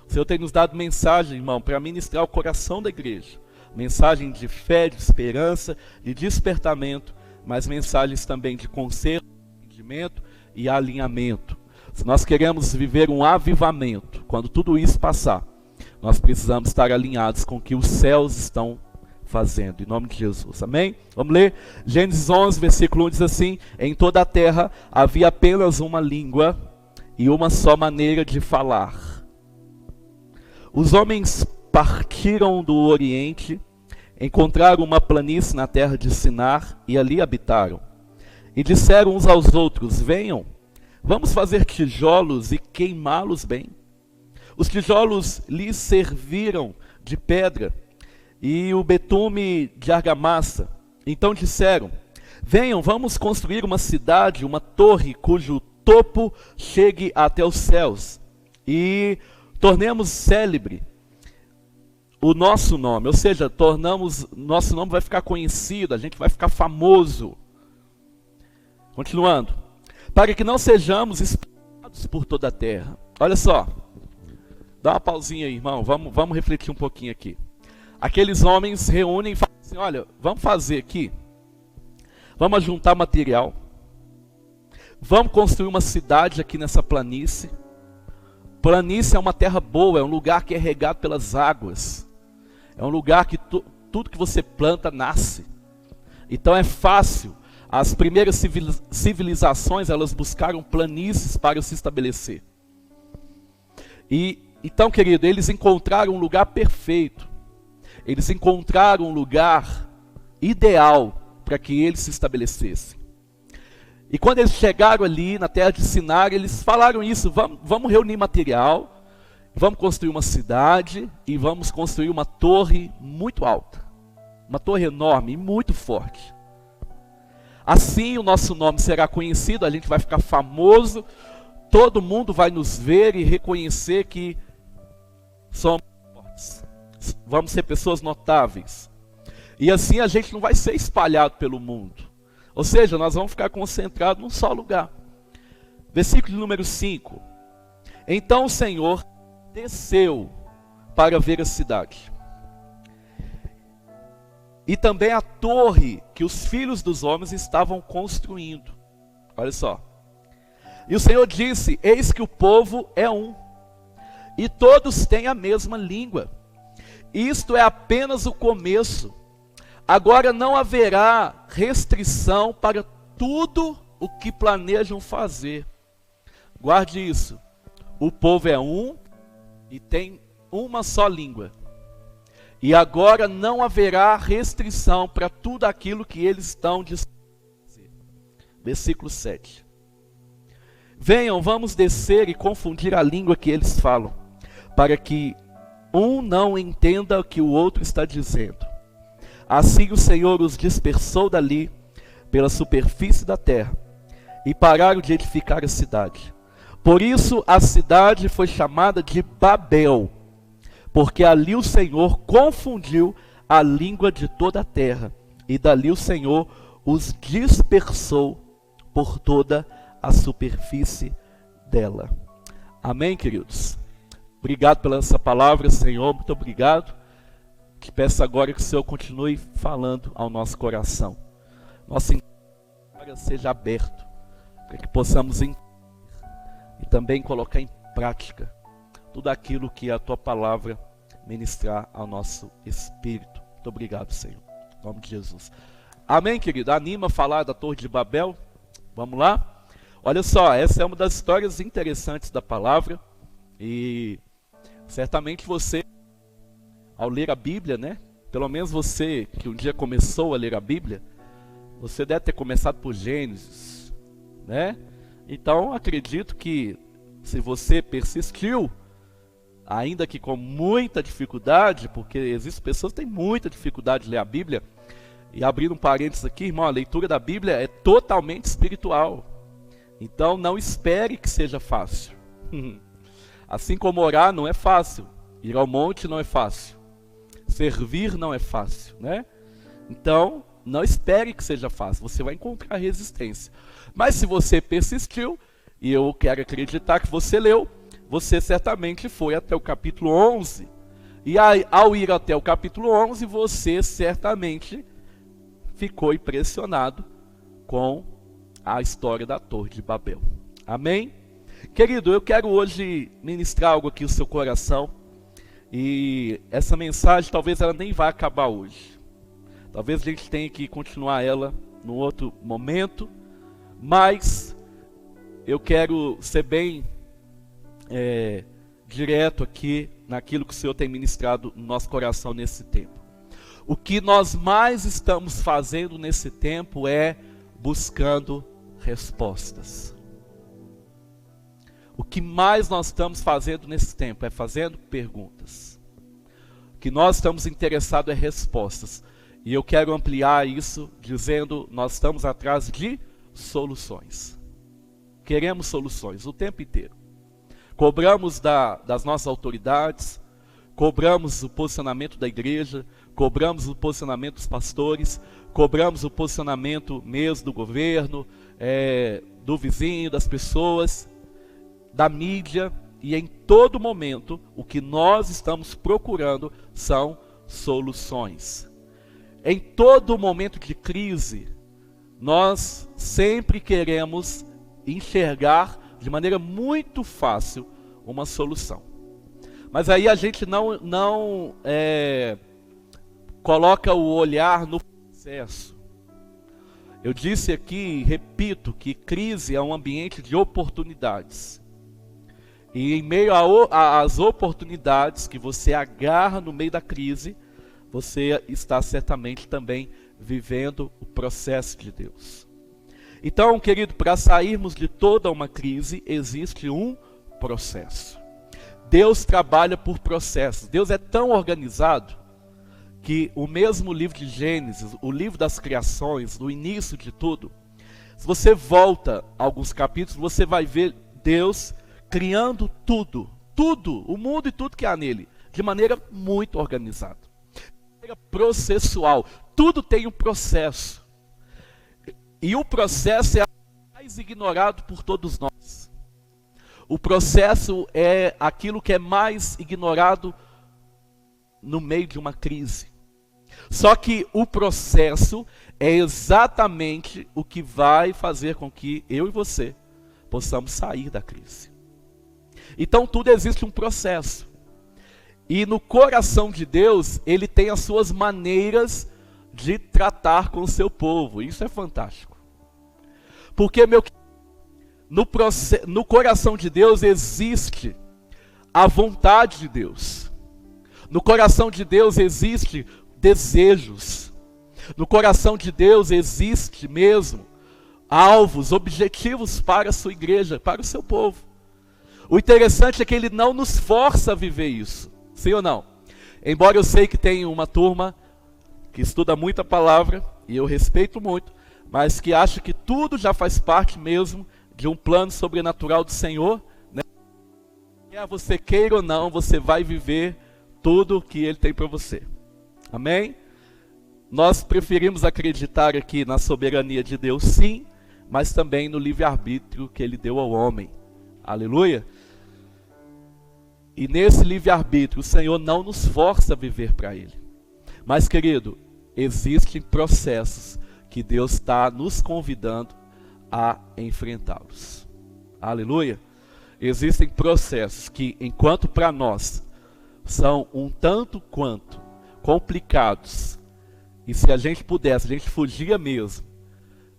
B: O Senhor tem nos dado mensagem, irmão, para ministrar o coração da igreja, mensagem de fé, de esperança, de despertamento, mas mensagens também de conselho, entendimento e alinhamento. Se nós queremos viver um avivamento, quando tudo isso passar, nós precisamos estar alinhados com o que os céus estão fazendo, em nome de Jesus, amém? Vamos ler? Gênesis 11, versículo 1 diz assim: em toda a terra havia apenas uma língua e uma só maneira de falar. Os homens partiram do Oriente, encontraram uma planície na terra de Sinar e ali habitaram. E disseram uns aos outros: venham, vamos fazer tijolos e queimá-los bem. Os tijolos lhes serviram de pedra e o betume de argamassa. Então disseram: venham, vamos construir uma cidade, uma torre cujo topo chegue até os céus, e tornemos célebre o nosso nome, ou seja, nosso nome vai ficar conhecido, a gente vai ficar famoso. Continuando, para que não sejamos espalhados por toda a terra. Olha só, dá uma pausinha aí, irmão, vamos refletir um pouquinho aqui. Aqueles homens reúnem e falam assim: olha, vamos fazer aqui, vamos juntar material, vamos construir uma cidade aqui nessa planície. Planície é uma terra boa, é um lugar que é regado pelas águas, é um lugar que tudo que você planta nasce. Então é fácil. As primeiras civilizações, elas buscaram planícies para se estabelecer. E então, querido, eles encontraram um lugar perfeito. Eles encontraram um lugar ideal para que eles se estabelecessem. E quando eles chegaram ali na terra de Sinar, eles falaram isso: vamos reunir material, vamos construir uma cidade e vamos construir uma torre muito alta. Uma torre enorme e muito forte. Assim o nosso nome será conhecido, a gente vai ficar famoso, todo mundo vai nos ver e reconhecer que somos fortes. Vamos ser pessoas notáveis. E assim a gente não vai ser espalhado pelo mundo. Ou seja, nós vamos ficar concentrados num só lugar. Versículo número 5. Então o Senhor desceu para ver a cidade, e também a torre que os filhos dos homens estavam construindo. Olha só. E o Senhor disse: eis que o povo é um, e todos têm a mesma língua. Isto é apenas o começo. Agora não haverá restrição para tudo o que planejam fazer. Guarde isso. O povo é um e tem uma só língua. E agora não haverá restrição para tudo aquilo que eles estão dispostos a fazer. Versículo 7. Venham, vamos descer e confundir a língua que eles falam, para que um não entenda o que o outro está dizendo. Assim o Senhor os dispersou dali pela superfície da terra, e pararam de edificar a cidade. Por isso a cidade foi chamada de Babel, porque ali o Senhor confundiu a língua de toda a terra, e dali o Senhor os dispersou por toda a superfície dela. Amém, queridos? Obrigado pela essa palavra, Senhor, muito obrigado. Te peço agora que o Senhor continue falando ao nosso coração. Nosso entendimento seja aberto, para que possamos entender e também colocar em prática tudo aquilo que a Tua palavra ministrar ao nosso espírito. Muito obrigado, Senhor. Em nome de Jesus. Amém, querido? Anima a falar da Torre de Babel? Vamos lá? Olha só, essa é uma das histórias interessantes da palavra. E certamente você, ao ler a Bíblia, né? Pelo menos você que um dia começou a ler a Bíblia, você deve ter começado por Gênesis, né? Então, acredito que se você persistiu, ainda que com muita dificuldade, porque existem pessoas que têm muita dificuldade de ler a Bíblia, e abrindo um parênteses aqui, irmão, a leitura da Bíblia é totalmente espiritual. Então, não espere que seja fácil. Assim como orar não é fácil, ir ao monte não é fácil, servir não é fácil, né? Então, não espere que seja fácil, você vai encontrar resistência. Mas se você persistiu, e eu quero acreditar que você leu, você certamente foi até o capítulo 11. E aí, ao ir até o capítulo 11, você certamente ficou impressionado com a história da Torre de Babel. Amém? Querido, eu quero hoje ministrar algo aqui no seu coração. E essa mensagem talvez ela nem vá acabar hoje. Talvez a gente tenha que continuar ela num outro momento. Mas eu quero ser bem direto aqui naquilo que o Senhor tem ministrado no nosso coração nesse tempo. O que nós mais estamos fazendo nesse tempo é buscando respostas. O que mais nós estamos fazendo nesse tempo é fazendo perguntas. O que nós estamos interessados é respostas. E eu quero ampliar isso dizendo, nós estamos atrás de soluções. Queremos soluções o tempo inteiro. Cobramos das nossas autoridades, cobramos o posicionamento da igreja, cobramos o posicionamento dos pastores, cobramos o posicionamento mesmo do governo, do vizinho, das pessoas, da mídia, e em todo momento o que nós estamos procurando são soluções. Em todo momento de crise, nós sempre queremos enxergar de maneira muito fácil uma solução. Mas aí a gente não coloca o olhar no processo. Eu disse aqui e repito que crise é um ambiente de oportunidades. E em meio às oportunidades que você agarra no meio da crise, você está certamente também vivendo o processo de Deus. Então, querido, para sairmos de toda uma crise, existe um processo. Deus trabalha por processos. Deus é tão organizado que o mesmo livro de Gênesis, o livro das criações, no início de tudo, se você volta a alguns capítulos, você vai ver Deus criando tudo, o mundo e tudo que há nele, de maneira muito organizada, de maneira processual. Tudo tem um processo. E o processo é o mais ignorado por todos nós. O processo é aquilo que é mais ignorado no meio de uma crise. Só que o processo é exatamente o que vai fazer com que eu e você possamos sair da crise. Então tudo existe um processo. E no coração de Deus, Ele tem as suas maneiras de tratar com o seu povo. Isso é fantástico. Porque, no coração de Deus existe a vontade de Deus. No coração de Deus existe desejos. No coração de Deus existe mesmo alvos, objetivos para a sua igreja, para o seu povo. O interessante é que Ele não nos força a viver isso. Sim ou não? Embora eu sei que tem uma turma que estuda muita palavra, e eu respeito muito, mas que acha que tudo já faz parte mesmo de um plano sobrenatural do Senhor, né? Quer você queira ou não, você vai viver tudo que Ele tem para você. Amém? Nós preferimos acreditar aqui na soberania de Deus, sim, mas também no livre-arbítrio que Ele deu ao homem. Aleluia? E nesse livre-arbítrio, o Senhor não nos força a viver para Ele. Mas, querido, existem processos que Deus está nos convidando a enfrentá-los. Aleluia? Existem processos que, enquanto para nós, são um tanto quanto complicados, e se a gente pudesse, a gente fugia mesmo,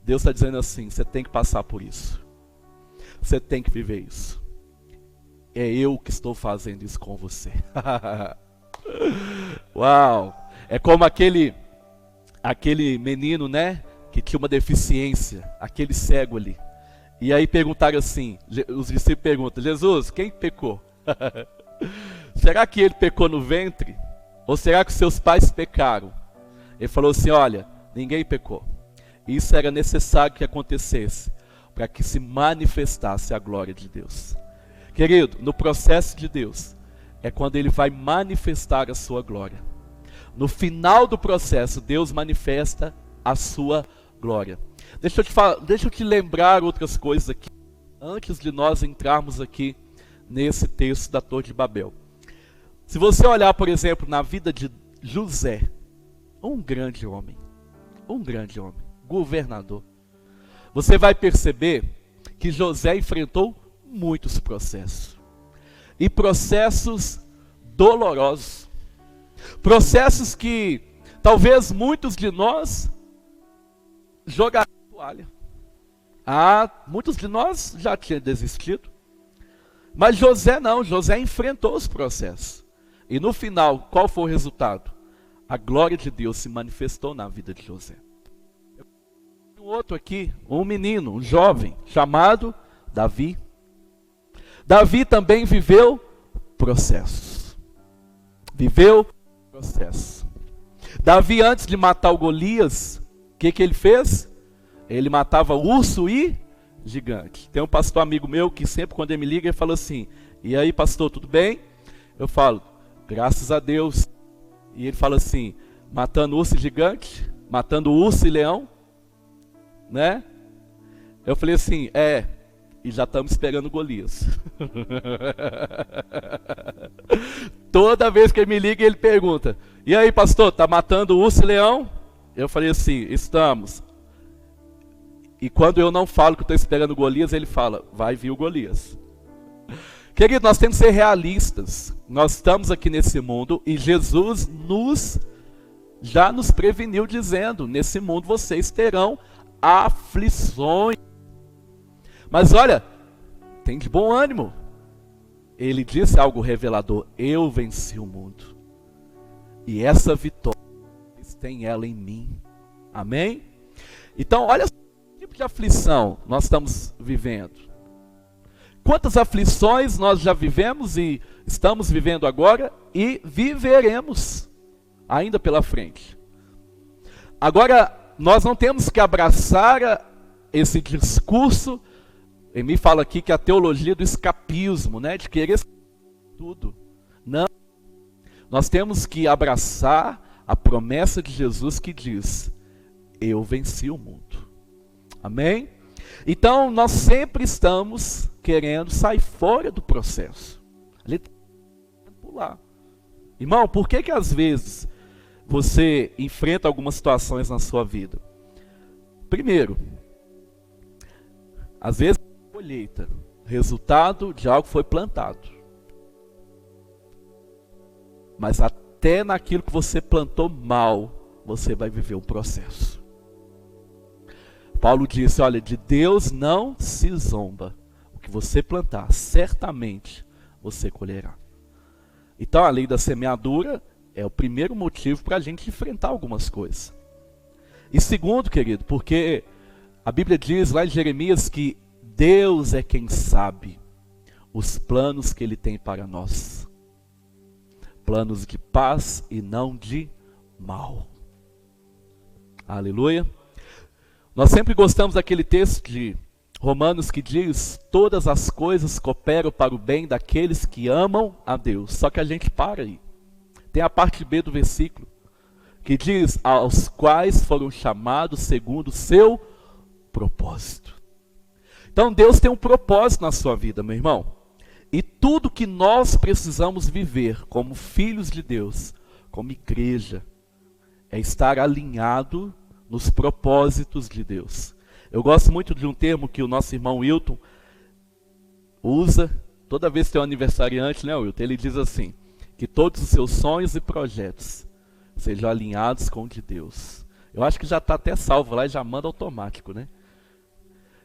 B: Deus está dizendo assim, você tem que passar por isso. Você tem que viver isso. É eu que estou fazendo isso com você. Uau! É como aquele menino, né? Que tinha uma deficiência, aquele cego ali. E aí perguntaram assim, os discípulos perguntam, Jesus, quem pecou? Será que ele pecou no ventre? Ou será que seus pais pecaram? Ele falou assim, olha, ninguém pecou. Isso era necessário que acontecesse, para que se manifestasse a glória de Deus. Querido, no processo de Deus, é quando Ele vai manifestar a sua glória. No final do processo, Deus manifesta a sua glória. Deixa eu te lembrar outras coisas aqui, antes de nós entrarmos aqui nesse texto da Torre de Babel. Se você olhar, por exemplo, na vida de José, um grande homem, governador, você vai perceber que José enfrentou muitos processos. E processos dolorosos. Processos que talvez muitos de nós jogaram a toalha. Muitos de nós já tinham desistido. Mas José não, José enfrentou os processos. E no final, qual foi o resultado? A glória de Deus se manifestou na vida de José. Um outro aqui, um menino, um jovem, chamado Davi. Davi também viveu processos. Davi, antes de matar o Golias, o que ele fez? Ele matava urso e gigante. Tem um pastor amigo meu que sempre quando ele me liga, ele fala assim, e aí pastor, tudo bem? Eu falo, graças a Deus. E ele fala assim, matando urso e gigante, matando urso e leão, né? Eu falei assim, e já estamos esperando Golias. Toda vez que ele me liga, ele pergunta, e aí pastor, tá matando urso e leão? Eu falei assim, estamos. E quando eu não falo que estou esperando Golias, ele fala, vai vir o Golias. Querido, nós temos que ser realistas. Nós estamos aqui nesse mundo e Jesus já nos preveniu dizendo, nesse mundo vocês terão aflições. Mas olha, tem de bom ânimo. Ele disse algo revelador, eu venci o mundo. E essa vitória tem ela em mim. Amém? Então, olha que tipo de aflição nós estamos vivendo. Quantas aflições nós já vivemos e estamos vivendo agora e viveremos ainda pela frente. Agora, nós não temos que abraçar esse discurso, ele me fala aqui que a teologia do escapismo, né, de querer tudo. Não. Nós temos que abraçar a promessa de Jesus que diz, eu venci o mundo. Amém? Então, nós sempre estamos querendo sair fora do processo. Ali pular. Irmão, por que às vezes você enfrenta algumas situações na sua vida? Primeiro, às vezes é colheita, resultado de algo que foi plantado. Mas até naquilo que você plantou mal, você vai viver um processo. Paulo disse, olha, de Deus não se zomba. O que você plantar, certamente você colherá. Então a lei da semeadura é o primeiro motivo para a gente enfrentar algumas coisas. E segundo, querido, porque a Bíblia diz lá em Jeremias que Deus é quem sabe os planos que Ele tem para nós. Planos de paz e não de mal. Aleluia. Nós sempre gostamos daquele texto de Romanos que diz: todas as coisas cooperam para o bem daqueles que amam a Deus. Só que a gente para aí. Tem a parte B do versículo, que diz: aos quais foram chamados segundo o seu propósito. Então Deus tem um propósito na sua vida, meu irmão. E tudo que nós precisamos viver como filhos de Deus, como igreja, é estar alinhado nos propósitos de Deus. Eu gosto muito de um termo que o nosso irmão Wilton usa toda vez que tem um aniversariante, né, Wilton? Ele diz assim: que todos os seus sonhos e projetos sejam alinhados com o de Deus. Eu acho que já está até salvo lá e já manda automático, né?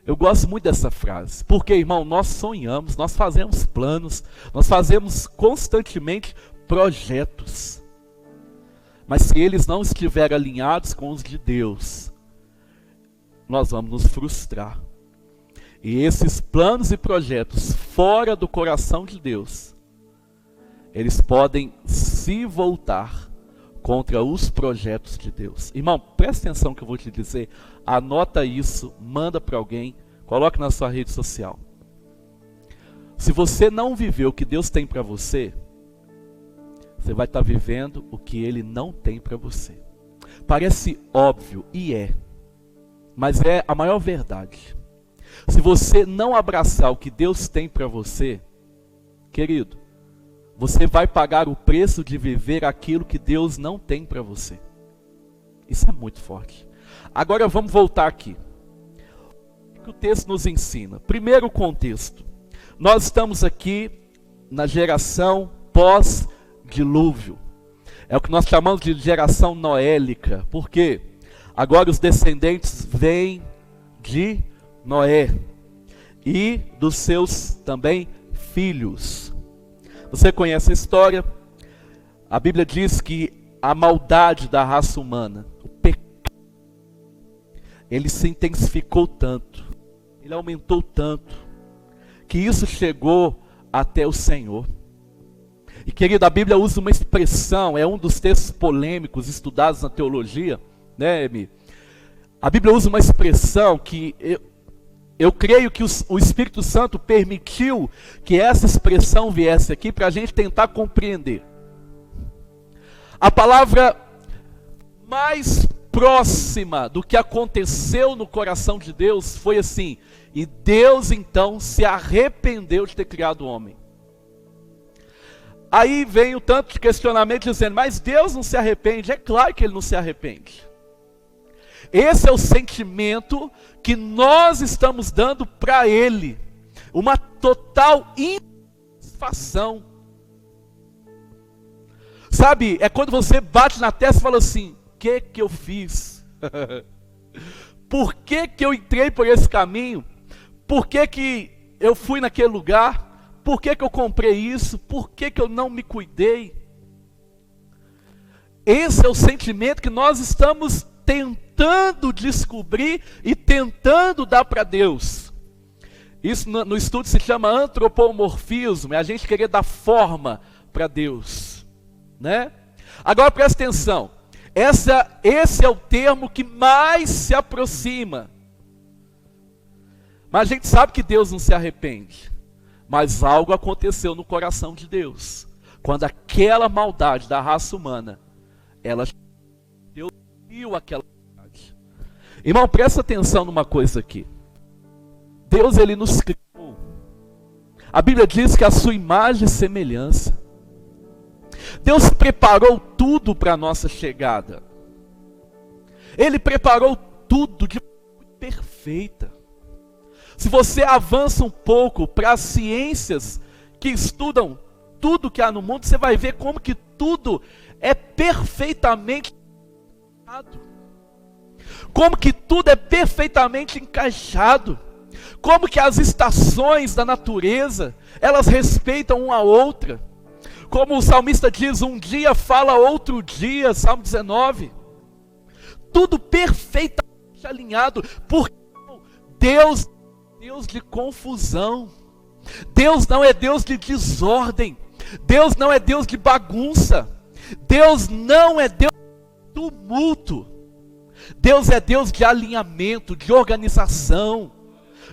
B: Eu gosto muito dessa frase, porque, irmão, nós sonhamos, nós fazemos planos, nós fazemos constantemente projetos. Mas se eles não estiverem alinhados com os de Deus, nós vamos nos frustrar. E esses planos e projetos fora do coração de Deus, eles podem se voltar contra os projetos de Deus. Irmão, presta atenção que eu vou te dizer. Anota isso, manda para alguém, coloque na sua rede social. Se você não viver o que Deus tem para você, você vai estar vivendo o que Ele não tem para você. Parece óbvio, e é. Mas é a maior verdade. Se você não abraçar o que Deus tem para você, querido, você vai pagar o preço de viver aquilo que Deus não tem para você. Isso é muito forte. Agora vamos voltar aqui. O que o texto nos ensina? Primeiro contexto. Nós estamos aqui na geração pós-dilúvio. É o que nós chamamos de geração noélica. Por quê? Agora os descendentes vêm de Noé e dos seus também filhos. Você conhece a história? A Bíblia diz que a maldade da raça humana, o pecado, ele se intensificou tanto, ele aumentou tanto, que isso chegou até o Senhor. E querido, a Bíblia usa uma expressão, é um dos textos polêmicos estudados na teologia, né, Emi? A Bíblia usa uma expressão que eu creio que o Espírito Santo permitiu que essa expressão viesse aqui para a gente tentar compreender. A palavra mais próxima do que aconteceu no coração de Deus foi assim: e Deus então se arrependeu de ter criado o homem. Aí vem o tanto de questionamento dizendo: mas Deus não se arrepende? É claro que Ele não se arrepende. Esse é o sentimento que nós estamos dando para Ele. Uma total insatisfação. Sabe, é quando você bate na testa e fala assim: o que eu fiz? Por que eu entrei por esse caminho? Por que eu fui naquele lugar? Por que eu comprei isso? Por que eu não me cuidei? Esse é o sentimento que nós estamos tentando descobrir e tentando dar para Deus. Isso no estudo se chama antropomorfismo, é a gente querer dar forma para Deus, né? Agora presta atenção, esse é o termo que mais se aproxima. Mas a gente sabe que Deus não se arrepende, mas algo aconteceu no coração de Deus, quando aquela maldade da raça humana, Deus viu aquela maldade. Irmão, presta atenção numa coisa aqui. Deus, Ele nos criou. A Bíblia diz que a sua imagem e semelhança. Deus preparou tudo para a nossa chegada. Ele preparou tudo de forma perfeita. Se você avança um pouco para as ciências que estudam tudo que há no mundo, você vai ver como que tudo é perfeitamente encaixado. Como que tudo é perfeitamente encaixado. Como que as estações da natureza, elas respeitam uma a outra. Como o salmista diz, um dia fala outro dia, Salmo 19. Tudo perfeitamente alinhado, porque Deus é Deus de confusão. Deus não é Deus de desordem. Deus não é Deus de bagunça. Deus não é Deus de tumulto. Deus é Deus de alinhamento, de organização,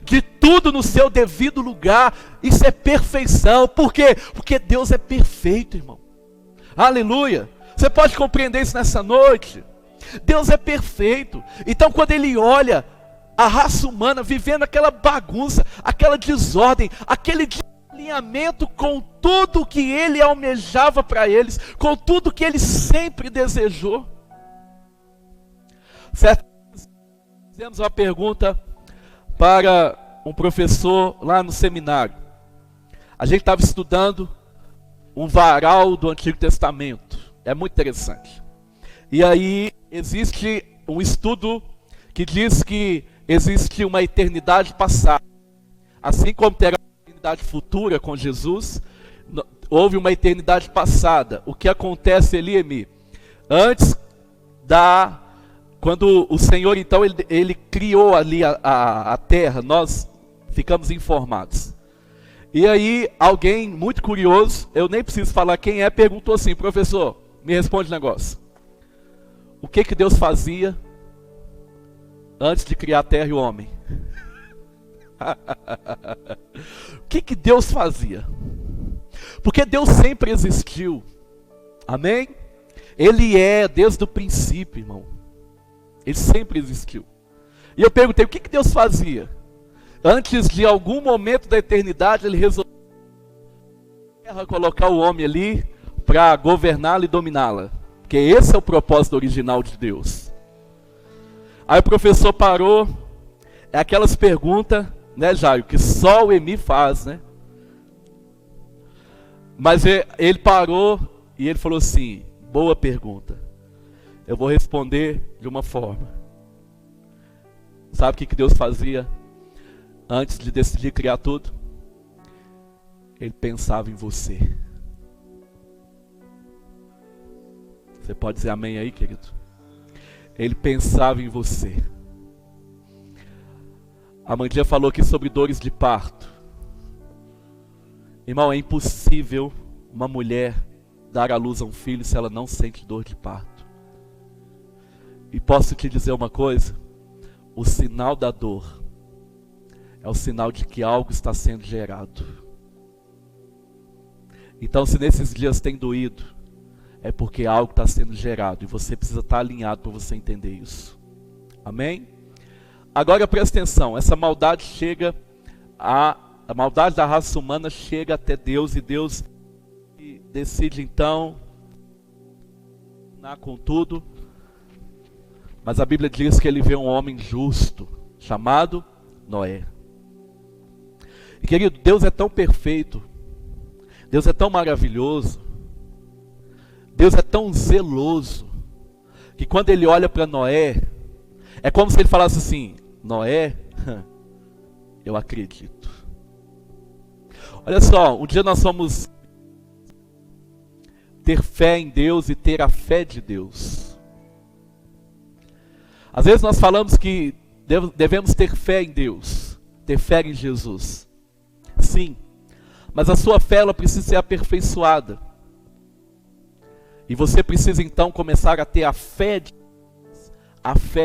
B: de tudo no seu devido lugar. Isso é perfeição. Por quê? Porque Deus é perfeito, irmão. Aleluia. Você pode compreender isso nessa noite? Deus é perfeito. Então quando Ele olha a raça humana vivendo aquela bagunça, aquela desordem, aquele alinhamento com tudo que Ele almejava para eles, com tudo que Ele sempre desejou. Certo? Fizemos uma pergunta para um professor lá no seminário. A gente estava estudando um varal do Antigo Testamento. É muito interessante. E aí existe um estudo que diz que existe uma eternidade passada. Assim como terá uma eternidade futura com Jesus, houve uma eternidade passada. O que acontece ali, Emi? Antes quando o Senhor, então, ele criou ali a terra, nós ficamos informados. E aí, alguém muito curioso, eu nem preciso falar quem é, perguntou assim: professor, me responde um negócio. O que Deus fazia antes de criar a terra e o homem? O que Deus fazia? Porque Deus sempre existiu. Amém? Ele é desde o princípio, irmão. Ele sempre existiu. E eu perguntei, o que Deus fazia? Antes de algum momento da eternidade, Ele resolveu colocar o homem ali para governá-la e dominá-la. Porque esse é o propósito original de Deus. Aí o professor parou. É aquelas perguntas, né, Jairo, que só o Emi faz, né? Mas ele parou e ele falou assim: boa pergunta. Eu vou responder de uma forma. Sabe o que Deus fazia antes de decidir criar tudo? Ele pensava em você. Você pode dizer amém aí, querido? Ele pensava em você. A Mandinha falou aqui sobre dores de parto. Irmão, é impossível uma mulher dar à luz a um filho se ela não sente dor de parto. E posso te dizer uma coisa? O sinal da dor é o sinal de que algo está sendo gerado. Então, se nesses dias tem doído, é porque algo está sendo gerado. E você precisa estar alinhado para você entender isso. Amém? Agora presta atenção. Essa maldade chega a maldade da raça humana chega até Deus. E Deus decide então com tudo. Mas a Bíblia diz que Ele vê um homem justo, chamado Noé. E querido, Deus é tão perfeito, Deus é tão maravilhoso, Deus é tão zeloso, que quando Ele olha para Noé, é como se Ele falasse assim: Noé, eu acredito. Olha só, um dia nós vamos ter fé em Deus e ter a fé de Deus. Às vezes nós falamos que devemos ter fé em Deus, ter fé em Jesus. Sim, mas a sua fé ela precisa ser aperfeiçoada. E você precisa então começar a ter a fé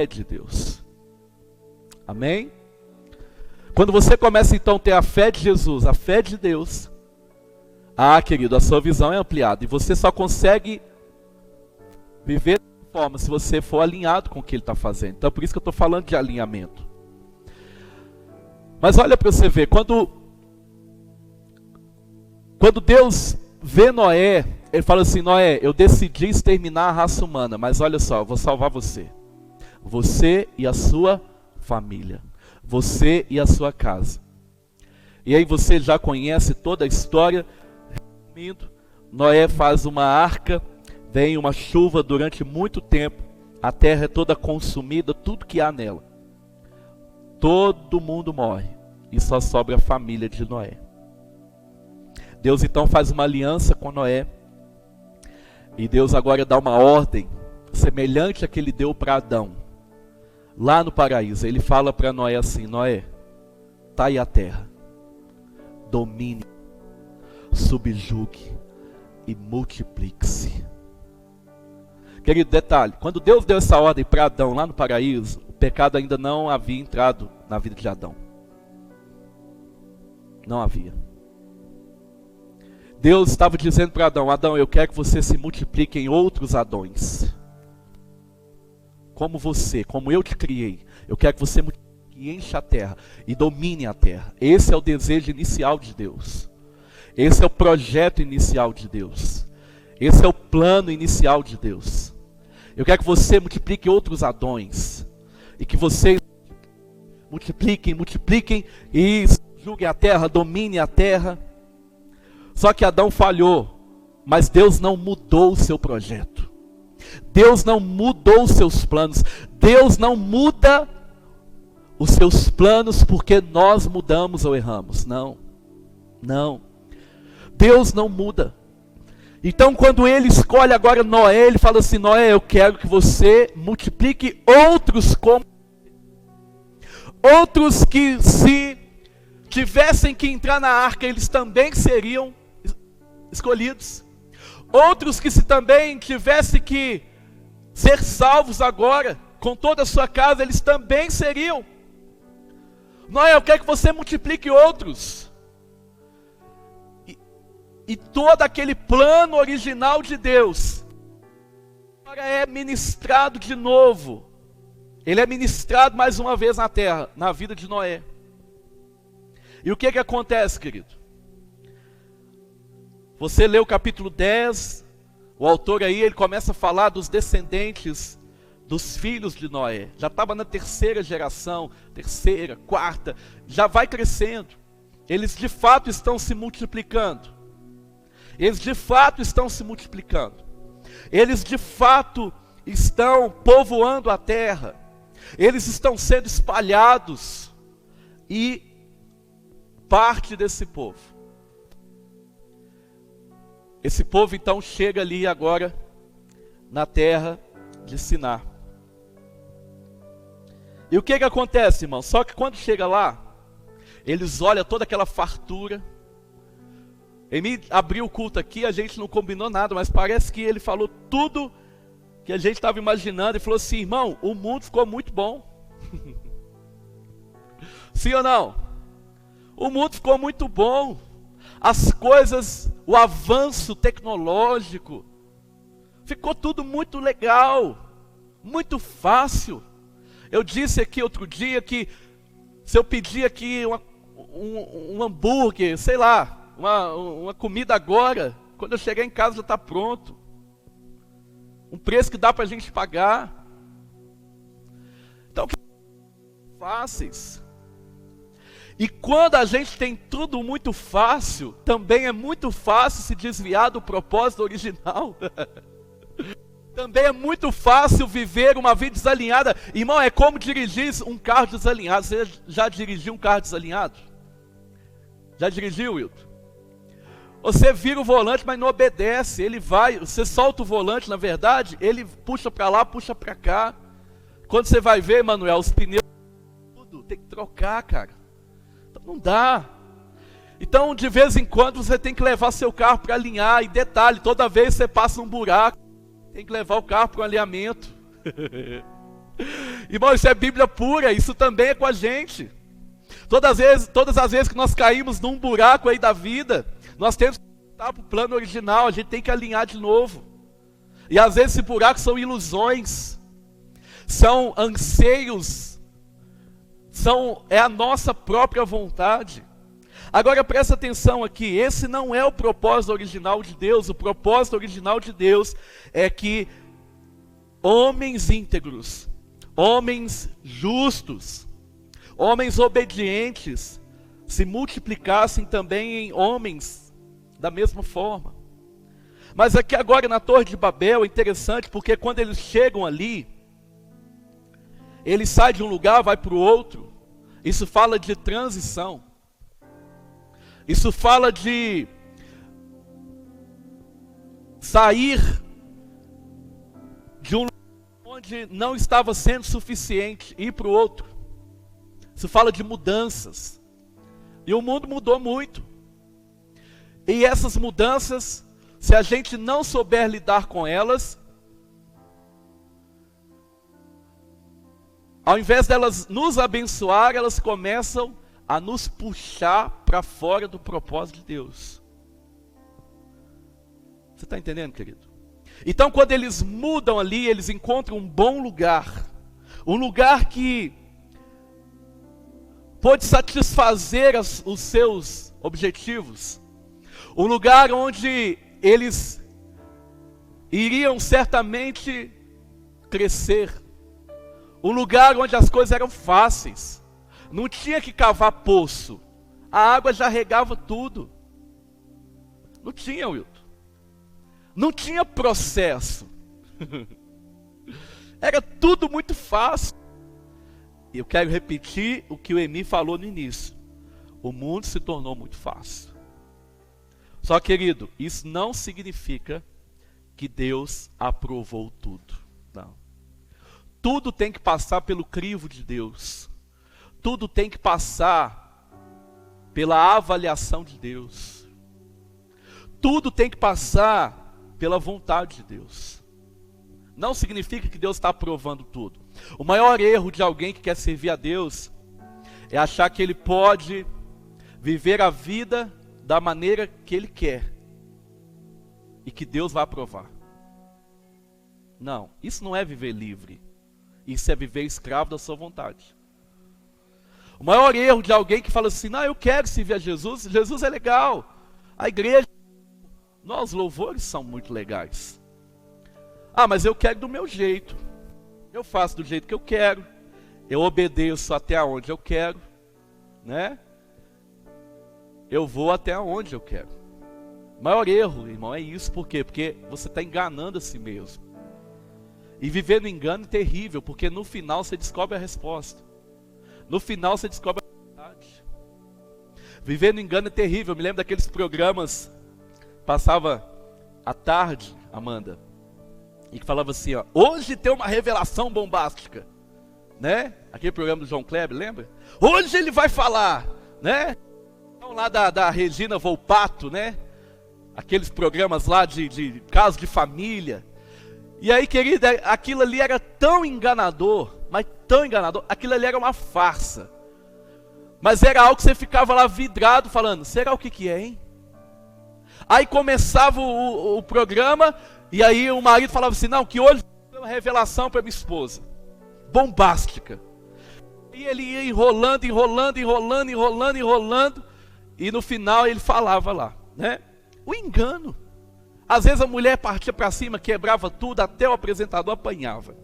B: de Deus. Amém? Quando você começa então a ter a fé de Jesus, a fé de Deus, querido, a sua visão é ampliada. E você só consegue viver dessa forma se você for alinhado com o que Ele está fazendo. Então por isso que eu estou falando de alinhamento. Mas olha para você ver, quando Deus vê Noé, Ele fala assim: Noé, eu decidi exterminar a raça humana, mas olha só, eu vou salvar você. Você e a sua família. Você e a sua casa. E aí você já conhece toda a história. Resumindo, Noé faz uma arca, vem uma chuva durante muito tempo, a terra é toda consumida, tudo que há nela. Todo mundo morre e só sobra a família de Noé. Deus então faz uma aliança com Noé. E Deus agora dá uma ordem semelhante à que Ele deu para Adão. Lá no paraíso, Ele fala para Noé assim: Noé, tá aí a terra. Domine, subjugue e multiplique-se. Querido, detalhe, quando Deus deu essa ordem para Adão lá no paraíso, o pecado ainda não havia entrado na vida de Adão. Não havia. Deus estava dizendo para Adão: Adão, eu quero que você se multiplique em outros Adões. Como você, como eu te criei. Eu quero que você multiplique e encha a terra e domine a terra. Esse é o desejo inicial de Deus. Esse é o projeto inicial de Deus. Esse é o plano inicial de Deus. Eu quero que você multiplique outros Adões. E que vocês multipliquem e julguem a terra, dominem a terra. Só que Adão falhou, mas Deus não mudou o seu projeto. Deus não mudou os seus planos. Deus não muda os seus planos porque nós mudamos ou erramos. Não. Deus não muda. Então quando ele escolhe agora Noé, ele fala assim: Noé, eu quero que você multiplique outros como outros que, se tivessem que entrar na arca, eles também seriam escolhidos. Outros que, se também tivessem que ser salvos agora, com toda a sua casa, eles também seriam. Noé, eu quero que você multiplique outros. E todo aquele plano original de Deus agora é ministrado de novo. Ele é ministrado mais uma vez na terra, na vida de Noé. E o que acontece, querido? Você lê o capítulo 10, o autor aí, ele começa a falar dos descendentes, dos filhos de Noé. Já estava na terceira geração, terceira, quarta, já vai crescendo. Eles de fato estão se multiplicando. Eles de fato estão se multiplicando. Eles de fato estão povoando a terra. Eles estão sendo espalhados. E parte desse povo. Esse povo então chega ali agora na terra de Siná. E o que acontece, irmão? Só que quando chega lá, eles olham toda aquela fartura. Ele abriu o culto aqui, a gente não combinou nada, mas parece que ele falou tudo que a gente estava imaginando e falou assim: irmão, o mundo ficou muito bom. Sim ou não? O mundo ficou muito bom. As coisas, o avanço tecnológico, ficou tudo muito legal, muito fácil. Eu disse aqui outro dia que se eu pedir aqui um hambúrguer, sei lá, uma comida agora, quando eu chegar em casa já está pronto. Um preço que dá para a gente pagar. Então, fáceis. E quando a gente tem tudo muito fácil, também é muito fácil se desviar do propósito original. Também é muito fácil viver uma vida desalinhada. Irmão, é como dirigir um carro desalinhado. Você já dirigiu um carro desalinhado? Já dirigiu, Wilton? Você vira o volante, mas não obedece. Ele vai, você solta o volante, na verdade, ele puxa para lá, puxa para cá. Quando você vai ver, Manuel, os pneus, tudo, tem que trocar, cara. Então não dá. Então, de vez em quando, você tem que levar seu carro para alinhar. E detalhe, toda vez que você passa um buraco, tem que levar o carro para o alinhamento. Irmão, isso é Bíblia pura, isso também é com a gente. Todas as vezes que nós caímos num buraco aí da vida, nós temos que voltar para o plano original, a gente tem que alinhar de novo. E às vezes esse buraco são ilusões, são anseios, é a nossa própria vontade. Agora presta atenção aqui, esse não é o propósito original de Deus. O propósito original de Deus é que homens íntegros, homens justos, homens obedientes se multiplicassem também em homens da mesma forma. Mas aqui agora na Torre de Babel é interessante, porque quando eles chegam ali, eles saem de um lugar, vai para o outro. Isso fala de transição. Isso fala de sair de um lugar onde não estava sendo suficiente, ir para o outro. Isso fala de mudanças. E o mundo mudou muito. E essas mudanças, se a gente não souber lidar com elas, ao invés delas nos abençoar, elas começam a nos puxar para fora do propósito de Deus. Você está entendendo, querido? Então, quando eles mudam ali, eles encontram um bom lugar. Um lugar que pode satisfazer os seus objetivos. Um lugar onde eles iriam certamente crescer. Um lugar onde as coisas eram fáceis. Não tinha que cavar poço. A água já regava tudo. Não tinha, Wilton. Não tinha processo. Era tudo muito fácil. Eu quero repetir o que o Emi falou no início. O mundo se tornou muito fácil. Só, querido, isso não significa que Deus aprovou tudo. Não. Tudo tem que passar pelo crivo de Deus. Tudo tem que passar pela avaliação de Deus. Tudo tem que passar pela vontade de Deus. Não significa que Deus está aprovando tudo. O maior erro de alguém que quer servir a Deus é achar que ele pode viver a vida da maneira que ele quer e que Deus vai aprovar. Não, isso não é viver livre. Isso é viver escravo da sua vontade. O maior erro de alguém que fala assim: não, eu quero servir a Jesus, Jesus é legal, a igreja, os louvores são muito legais. Ah, mas eu quero do meu jeito. Eu faço do jeito que eu quero. Eu obedeço até onde eu quero, né? Eu vou até onde eu quero. O maior erro, irmão, é isso. Por quê? Porque você está enganando a si mesmo. E viver no engano é terrível, porque no final você descobre a resposta. No final você descobre a verdade. Viver no engano é terrível. Eu me lembro daqueles programas, passava à tarde, Amanda, e que falava assim, ó, hoje tem uma revelação bombástica, né? Aquele programa do João Kleber, lembra? Hoje ele vai falar, né? Então, lá da Regina Volpato, né? Aqueles programas lá de casos de família. E aí, querida, aquilo ali era tão enganador, mas tão enganador, aquilo ali era uma farsa. Mas era algo que você ficava lá vidrado falando, será o que é, hein? Aí começava o programa, e aí o marido falava assim, não, que hoje foi uma revelação para minha esposa, bombástica. E ele ia enrolando, e no final ele falava lá, né? O engano. Às vezes a mulher partia para cima, quebrava tudo, até o apresentador apanhava.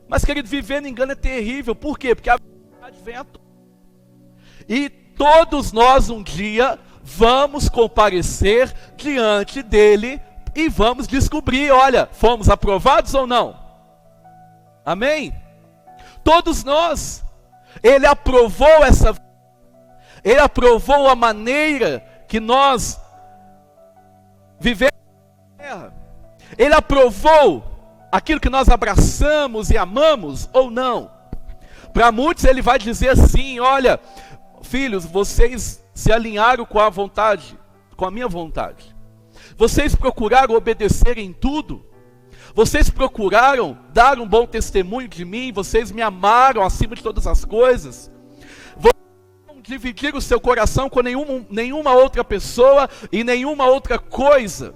B: Mas, querido, viver no engano é terrível. Por quê? Porque a verdade vem à tona. E todos nós um dia vamos comparecer diante dele e vamos descobrir, olha, fomos aprovados ou não? Amém? Todos nós. Ele aprovou essa vida. Ele aprovou a maneira que nós vivemos na terra. Ele aprovou aquilo que nós abraçamos e amamos ou não. Para muitos ele vai dizer assim, olha, filhos, vocês se alinharam com a vontade, com a minha vontade. Vocês procuraram obedecer em tudo. Vocês procuraram dar um bom testemunho de mim. Vocês me amaram acima de todas as coisas. Dividir o seu coração com nenhuma outra pessoa e nenhuma outra coisa.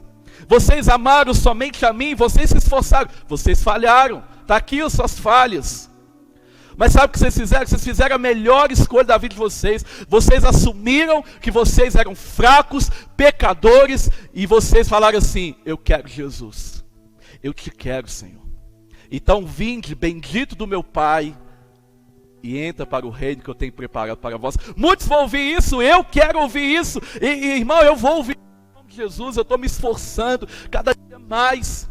B: Vocês amaram somente a mim, vocês se esforçaram, vocês falharam, está aqui as suas falhas. Mas sabe o que vocês fizeram? Vocês fizeram a melhor escolha da vida de vocês. Vocês assumiram que vocês eram fracos, pecadores, e vocês falaram assim, eu quero Jesus, eu te quero, Senhor. Então vinde, bendito do meu Pai, e entra para o reino que eu tenho preparado para vós. Muitos vão ouvir isso, eu quero ouvir isso. E irmão, eu vou ouvir em nome de Jesus, eu estou me esforçando cada dia mais.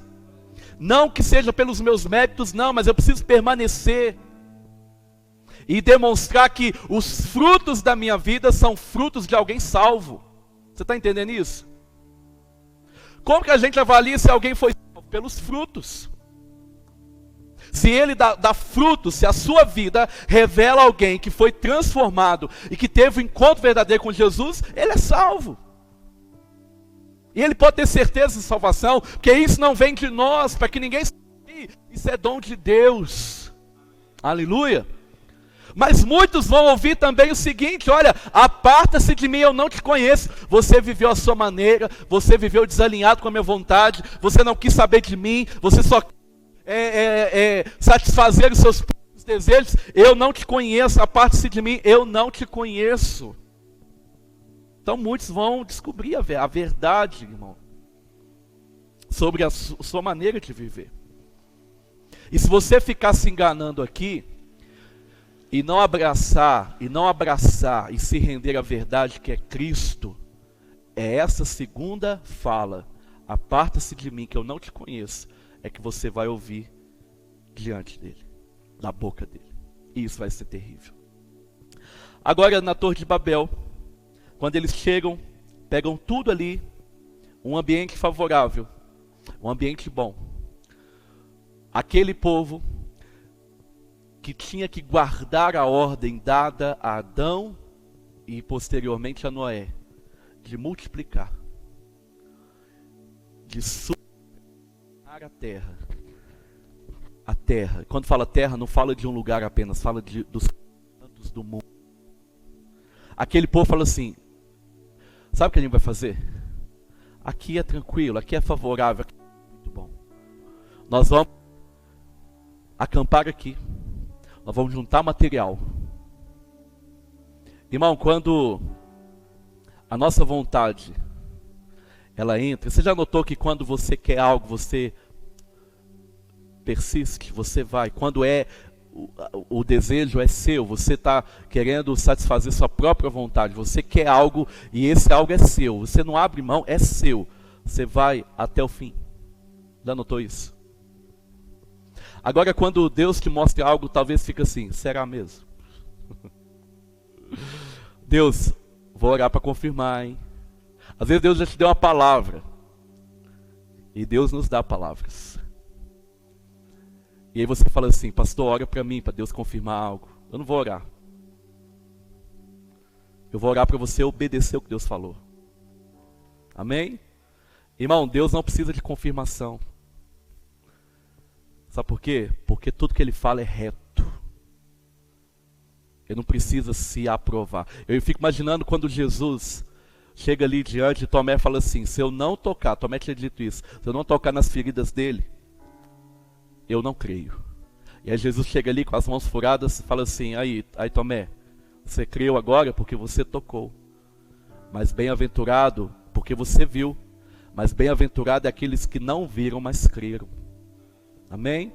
B: Não que seja pelos meus méritos, não, mas eu preciso permanecer. E demonstrar que os frutos da minha vida são frutos de alguém salvo. Você está entendendo isso? Como que a gente avalia se alguém foi salvo? Pelos frutos. Se ele dá frutos, se a sua vida revela alguém que foi transformado e que teve um encontro verdadeiro com Jesus, ele é salvo. E ele pode ter certeza de salvação, porque isso não vem de nós, para que ninguém se... Isso é dom de Deus. Aleluia. Mas muitos vão ouvir também o seguinte: olha, aparta-se de mim, eu não te conheço. Você viveu a sua maneira, você viveu desalinhado com a minha vontade, você não quis saber de mim, você só satisfazer os seus próprios desejos. Eu não te conheço, aparte-se de mim, eu não te conheço. Então muitos vão descobrir a verdade, irmão, sobre a sua maneira de viver. E se você ficar se enganando aqui, e não abraçar e se render à verdade que é Cristo, é essa segunda fala: aparta-se de mim que eu não te conheço, é que você vai ouvir diante dele, na boca dele. E isso vai ser terrível. Agora na Torre de Babel, quando eles chegam, pegam tudo ali, um ambiente favorável, um ambiente bom. Aquele povo que tinha que guardar a ordem dada a Adão e posteriormente a Noé, de multiplicar, de subjugar a terra. A terra, quando fala terra, não fala de um lugar apenas, fala dos cantos do mundo. Aquele povo fala assim: sabe o que a gente vai fazer? Aqui é tranquilo, aqui é favorável, aqui é muito bom. Nós vamos acampar aqui. Nós vamos juntar material. Irmão, quando a nossa vontade ela entra, você já notou que quando você quer algo, você persiste, você vai. Quando o desejo é seu, você está querendo satisfazer sua própria vontade, você quer algo e esse algo é seu, você não abre mão, é seu, você vai até o fim. Já notou isso? Agora quando Deus te mostra algo, talvez fique assim: será mesmo? Deus, vou orar para confirmar, hein? Às vezes Deus já te deu uma palavra, e Deus nos dá palavras. E aí você fala assim: pastor, ora para mim, para Deus confirmar algo. Eu não vou orar. Eu vou orar para você obedecer o que Deus falou. Amém? Irmão, Deus não precisa de confirmação. Sabe por quê? Porque tudo que Ele fala é reto. Ele não precisa se aprovar. Eu fico imaginando quando Jesus chega ali diante de Tomé e fala assim: se eu não tocar, Tomé tinha dito isso, se eu não tocar nas feridas dele, eu não creio. E aí Jesus chega ali com as mãos furadas e fala assim: aí Tomé, você creu agora porque você tocou. Mas bem-aventurado porque você viu. Mas bem-aventurado é aqueles que não viram, mas creram. Amém?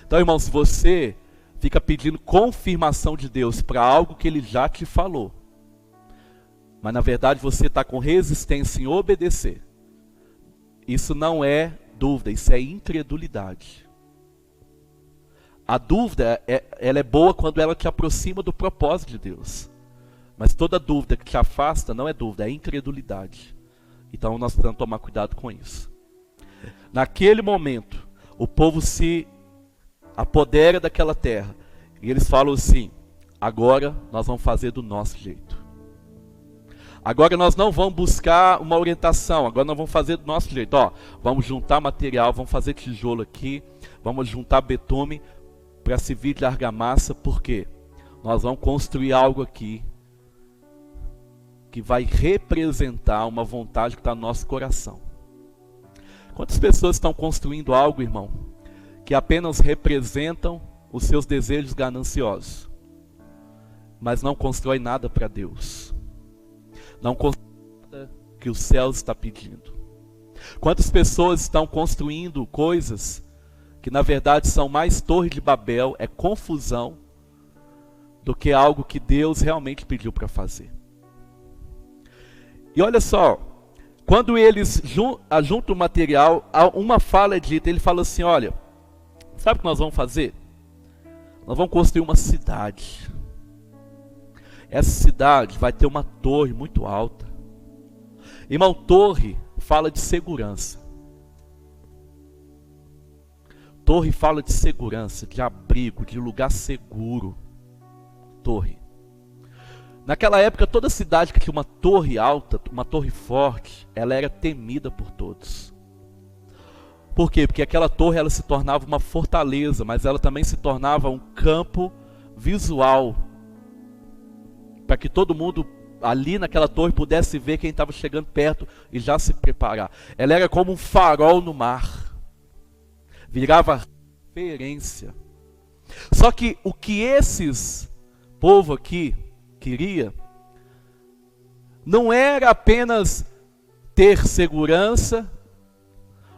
B: Então, irmão, se você fica pedindo confirmação de Deus para algo que Ele já te falou, mas na verdade você está com resistência em obedecer, isso não é dúvida, isso é incredulidade. A dúvida, ela é boa quando ela te aproxima do propósito de Deus. Mas toda dúvida que te afasta não é dúvida, é incredulidade. Então nós precisamos tomar cuidado com isso. Naquele momento, o povo se apodera daquela terra. E eles falam assim: agora nós vamos fazer do nosso jeito. Agora nós não vamos buscar uma orientação, agora nós vamos fazer do nosso jeito. Vamos juntar material, vamos fazer tijolo aqui, vamos juntar betume para servir de argamassa, porque nós vamos construir algo aqui que vai representar uma vontade que está no nosso coração. Quantas pessoas estão construindo algo, irmão, que apenas representam os seus desejos gananciosos, mas não constrói nada para Deus? Não constrói nada que o céu está pedindo. Quantas pessoas estão construindo coisas que na verdade são mais torre de Babel, é confusão, do que algo que Deus realmente pediu para fazer? E olha só, quando eles juntam o material, uma fala é dita, ele fala assim: olha, sabe o que nós vamos fazer? Nós vamos construir uma cidade. Essa cidade vai ter uma torre muito alta. Irmão, torre fala de segurança. Torre fala de segurança, de abrigo, de lugar seguro. Torre. Naquela época, toda cidade que tinha uma torre alta, uma torre forte, ela era temida por todos. Por quê? Porque aquela torre ela se tornava uma fortaleza, mas ela também se tornava um campo visual, para que todo mundo ali naquela torre pudesse ver quem estava chegando perto e já se preparar. Ela era como um farol no mar, virava referência. Só que o que esses povo aqui queria não era apenas ter segurança,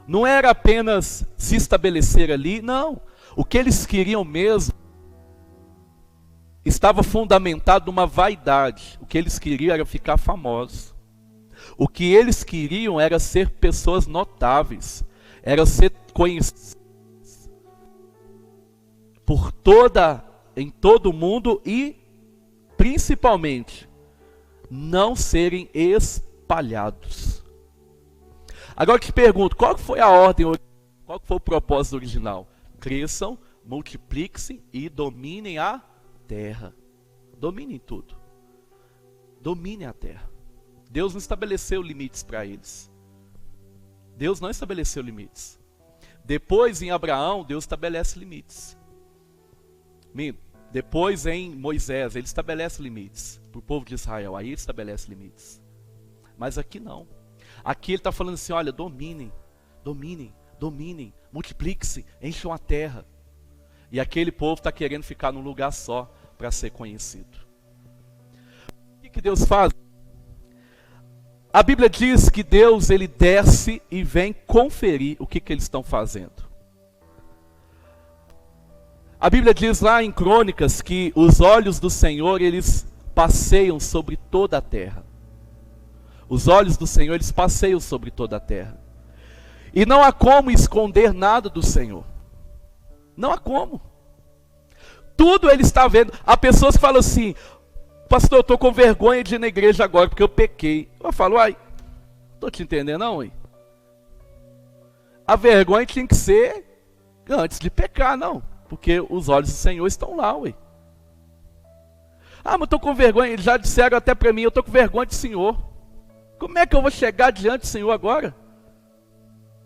B: não era apenas se estabelecer ali, não. O que eles queriam mesmo estava fundamentado numa vaidade. O que eles queriam era ficar famosos. O que eles queriam era ser pessoas notáveis, era ser conhecidos em todo o mundo e, principalmente, não serem espalhados. Agora eu te pergunto, qual foi a ordem, qual foi o propósito original? Cresçam, multipliquem-se e dominem a terra. Dominem tudo. Dominem a terra. Deus não estabeleceu limites para eles. Deus não estabeleceu limites. Depois em Abraão, Deus estabelece limites. Depois em Moisés, ele estabelece limites para o povo de Israel. Aí ele estabelece limites. Mas aqui não. Aqui ele está falando assim, olha, dominem, multipliquem-se, encham a terra. E aquele povo está querendo ficar num lugar só para ser conhecido. O que Deus faz? A Bíblia diz que Deus ele desce e vem conferir o que eles estão fazendo. A Bíblia diz lá em Crônicas que os olhos do Senhor eles passeiam sobre toda a terra. Os olhos do Senhor eles passeiam sobre toda a terra. E não há como esconder nada do Senhor. Não há como. Tudo ele está vendo. Há pessoas que falam assim, pastor, eu estou com vergonha de ir na igreja agora porque eu pequei. Eu falo, uai, estou te entendendo não, uai? A vergonha tinha que ser antes de pecar, não. Porque os olhos do Senhor estão lá, uai. Ah, mas eu estou com vergonha. Eles já disseram até para mim, eu estou com vergonha do Senhor. Como é que eu vou chegar diante do Senhor agora?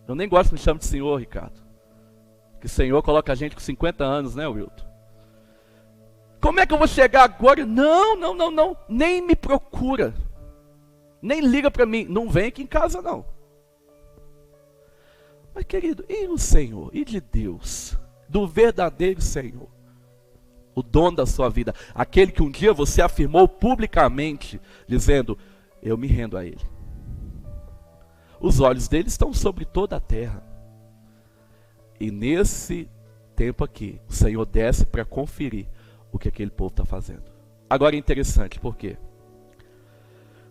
B: Eu nem gosto de me chamar de Senhor, Ricardo. Porque o Senhor coloca a gente com 50 anos, né, Wilton? Como é que eu vou chegar agora? Não. Nem me procura. Nem liga para mim. Não vem aqui em casa, não. Mas, querido, e o Senhor? E de Deus? Do verdadeiro Senhor? O dono da sua vida. Aquele que um dia você afirmou publicamente, dizendo, eu me rendo a Ele. Os olhos dele estão sobre toda a terra. E nesse tempo aqui, o Senhor desce para conferir o que aquele povo está fazendo. Agora é interessante, por quê?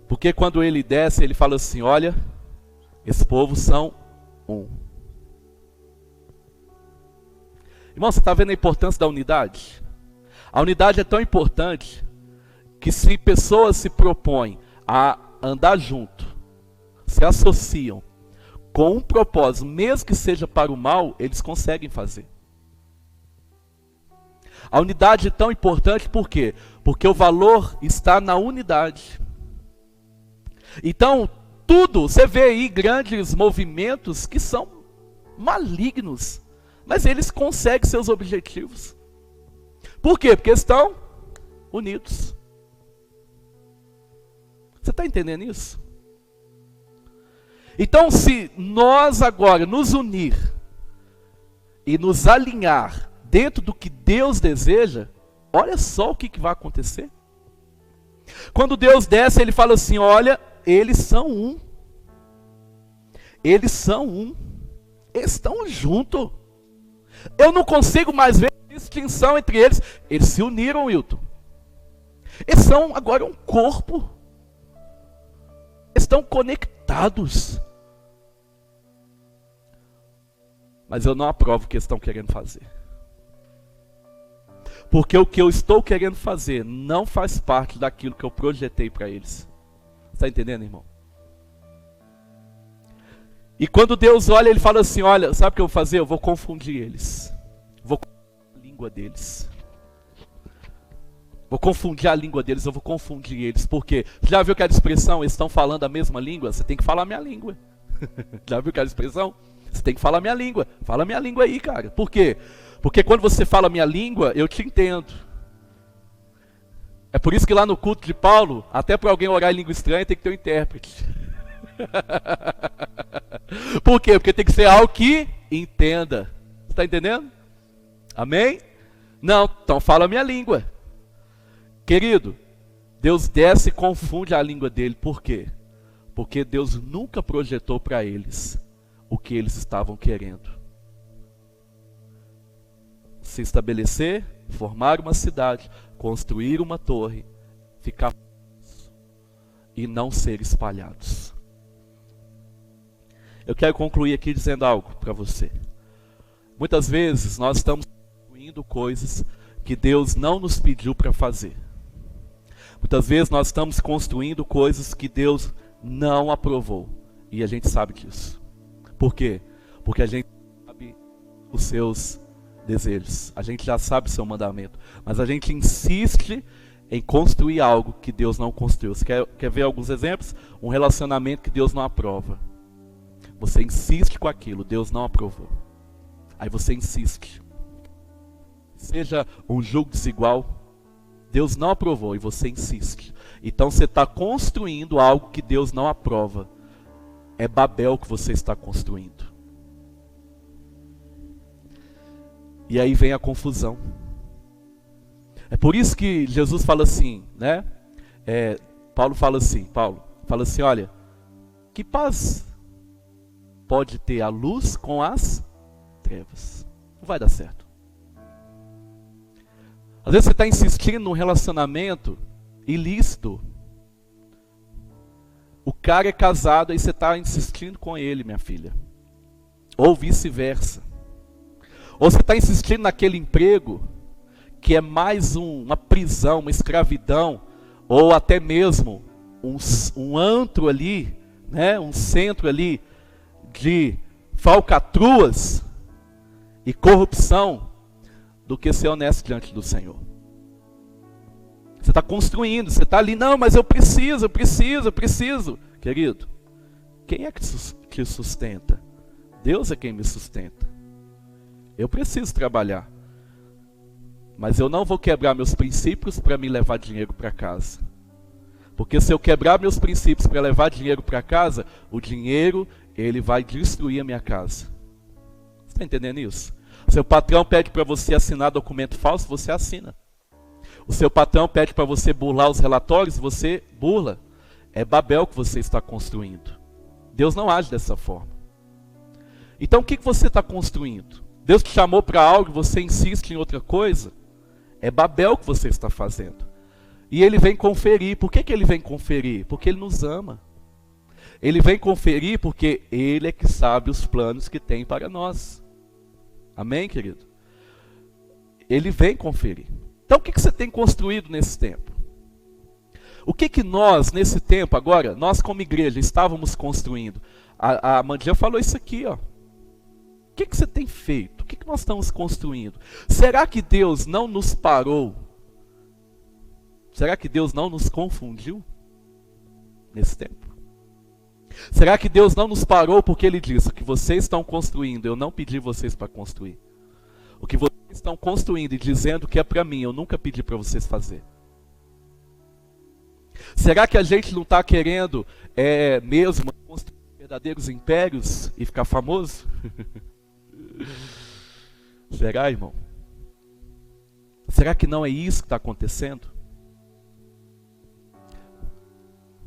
B: Porque quando ele desce, ele fala assim, olha, esse povo são um. Irmão, você está vendo a importância da unidade? A unidade é tão importante que se pessoas se propõem a andar junto, se associam com um propósito, mesmo que seja para o mal, eles conseguem fazer. A unidade é tão importante por quê? Porque o valor está na unidade. Então, tudo, você vê aí grandes movimentos que são malignos, mas eles conseguem seus objetivos. Por quê? Porque estão unidos. Você está entendendo isso? Então, se nós agora nos unir e nos alinhar dentro do que Deus deseja, olha só o que vai acontecer. Quando Deus desce, Ele fala assim, olha, eles são um. Eles são um. Eles estão juntos. Eu não consigo mais ver distinção entre eles. Eles se uniram, Wilton. Eles são agora um corpo. Estão conectados. Mas eu não aprovo o que eles estão querendo fazer. Porque o que eu estou querendo fazer não faz parte daquilo que eu projetei para eles. Está entendendo, irmão? E quando Deus olha, Ele fala assim, olha, sabe o que eu vou fazer? Eu vou confundir eles. Vou confundir a língua deles. Vou confundir a língua deles, eu vou confundir eles. Por quê? Já viu aquela expressão, eles estão falando a mesma língua? Você tem que falar a minha língua. Já viu aquela expressão? Você tem que falar a minha língua. Fala a minha língua aí, cara. Por quê? Porque quando você fala a minha língua, eu te entendo. É por isso que lá no culto de Paulo, até para alguém orar em língua estranha, tem que ter um intérprete. Por quê? Porque tem que ser algo que entenda. Você está entendendo? Amém? Não, então fala a minha língua. Querido, Deus desce e confunde a língua dele. Por quê? Porque Deus nunca projetou para eles o que eles estavam querendo. Se estabelecer, formar uma cidade, construir uma torre, ficar e não ser espalhados. Eu quero concluir aqui dizendo algo para você. Muitas vezes nós estamos construindo coisas que Deus não nos pediu para fazer. Muitas vezes nós estamos construindo coisas que Deus não aprovou. E a gente sabe disso. Por quê? Porque a gente sabe os seus desejos. A gente já sabe o seu mandamento. Mas a gente insiste em construir algo que Deus não construiu. Você quer ver alguns exemplos? Um relacionamento que Deus não aprova. Você insiste com aquilo, Deus não aprovou. Aí você insiste. Seja um julgo desigual, Deus não aprovou e você insiste. Então você está construindo algo que Deus não aprova. É Babel que você está construindo. E aí vem a confusão. É por isso que Jesus fala assim, né? Paulo fala assim, olha, que paz pode ter a luz com as trevas? Não vai dar certo. Às vezes você está insistindo num relacionamento ilícito. O cara é casado, aí você está insistindo com ele, minha filha. Ou vice-versa. Ou você está insistindo naquele emprego que é mais uma prisão, uma escravidão, ou até mesmo um antro ali, né? Um centro ali de falcatruas e corrupção, do que ser honesto diante do Senhor. Você está construindo, você está ali, não, mas eu preciso. Querido, quem é que te sustenta? Deus é quem me sustenta. Eu preciso trabalhar. Mas eu não vou quebrar meus princípios para me levar dinheiro para casa. Porque se eu quebrar meus princípios para levar dinheiro para casa, o dinheiro, ele vai destruir a minha casa. Você está entendendo isso? Seu patrão pede para você assinar documento falso, você assina. O seu patrão pede para você burlar os relatórios, você burla. É Babel que você está construindo. Deus não age dessa forma. Então o que você está construindo? Deus te chamou para algo e você insiste em outra coisa? É Babel que você está fazendo. E ele vem conferir. Por que ele vem conferir? Porque ele nos ama. Ele vem conferir porque ele é que sabe os planos que tem para nós. Amém, querido? Ele vem conferir. Então o que você tem construído nesse tempo? O que nós, nesse tempo agora, nós como igreja, estávamos construindo? A Mandia falou isso aqui, ó. O que você tem feito? O que nós estamos construindo? Será que Deus não nos parou? Será que Deus não nos confundiu nesse tempo? Será que Deus não nos parou porque Ele disse: o que vocês estão construindo, eu não pedi vocês para construir. O que vocês estão construindo e dizendo que é para mim, eu nunca pedi para vocês fazer. Será que a gente não está querendo mesmo construir verdadeiros impérios e ficar famoso? Será, irmão? Será que não é isso que está acontecendo?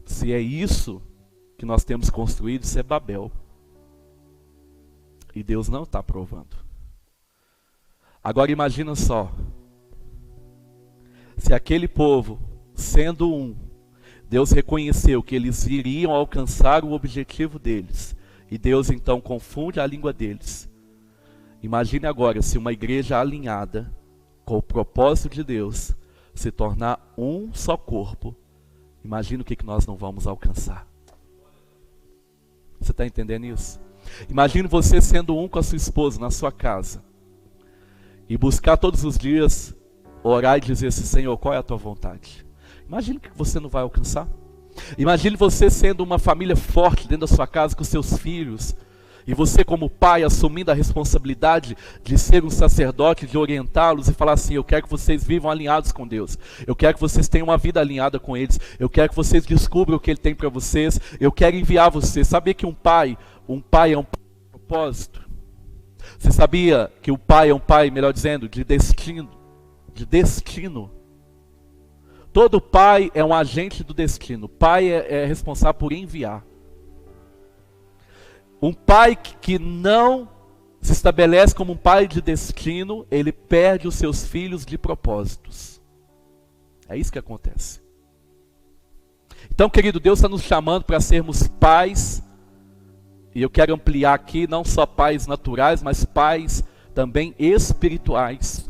B: Se é isso que nós temos construído, isso é Babel. E Deus não está aprovando. Agora imagina só. Se aquele povo, sendo um, Deus reconheceu que eles iriam alcançar o objetivo deles. E Deus então confunde a língua deles. Imagine agora se uma igreja alinhada com o propósito de Deus se tornar um só corpo. Imagina o que nós não vamos alcançar. Você está entendendo isso? Imagine você sendo um com a sua esposa na sua casa. E buscar todos os dias, orar e dizer assim: Senhor, qual é a tua vontade? Imagine que você não vai alcançar. Imagine você sendo uma família forte dentro da sua casa com seus filhos. E você como pai assumindo a responsabilidade de ser um sacerdote, de orientá-los e falar assim: eu quero que vocês vivam alinhados com Deus. Eu quero que vocês tenham uma vida alinhada com eles. Eu quero que vocês descubram o que Ele tem para vocês. Eu quero enviar vocês. Sabia que um pai é um pai de propósito? Você sabia que o pai é um pai, melhor dizendo, de destino? De destino. Todo pai é um agente do destino. O pai é responsável por enviar. Um pai que não se estabelece como um pai de destino, ele perde os seus filhos de propósitos. É isso que acontece. Então, querido, Deus está nos chamando para sermos pais, e eu quero ampliar aqui, não só pais naturais, mas pais também espirituais,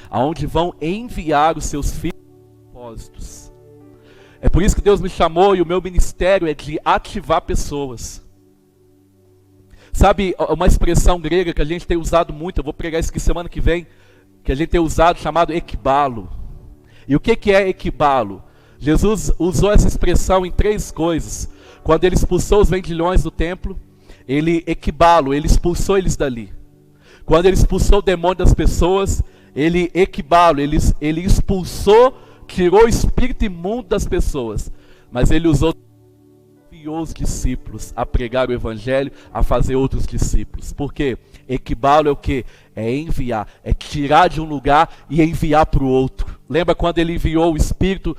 B: aonde vão enviar os seus filhos de propósitos. É por isso que Deus me chamou, e o meu ministério é de ativar pessoas. Sabe, uma expressão grega que a gente tem usado muito, eu vou pregar isso aqui semana que vem, que a gente tem usado, chamado ekbalo. E o que é ekbalo? Jesus usou essa expressão em 3 coisas. Quando ele expulsou os vendilhões do templo, ele ekbalo, ele expulsou eles dali. Quando ele expulsou o demônio das pessoas, ele ekbalo, ele expulsou, tirou o espírito imundo das pessoas. Mas ele usou os discípulos a pregar o evangelho, a fazer outros discípulos. Por quê? Ekbalo é o quê? É enviar, é tirar de um lugar e enviar para o outro. Lembra quando ele enviou o espírito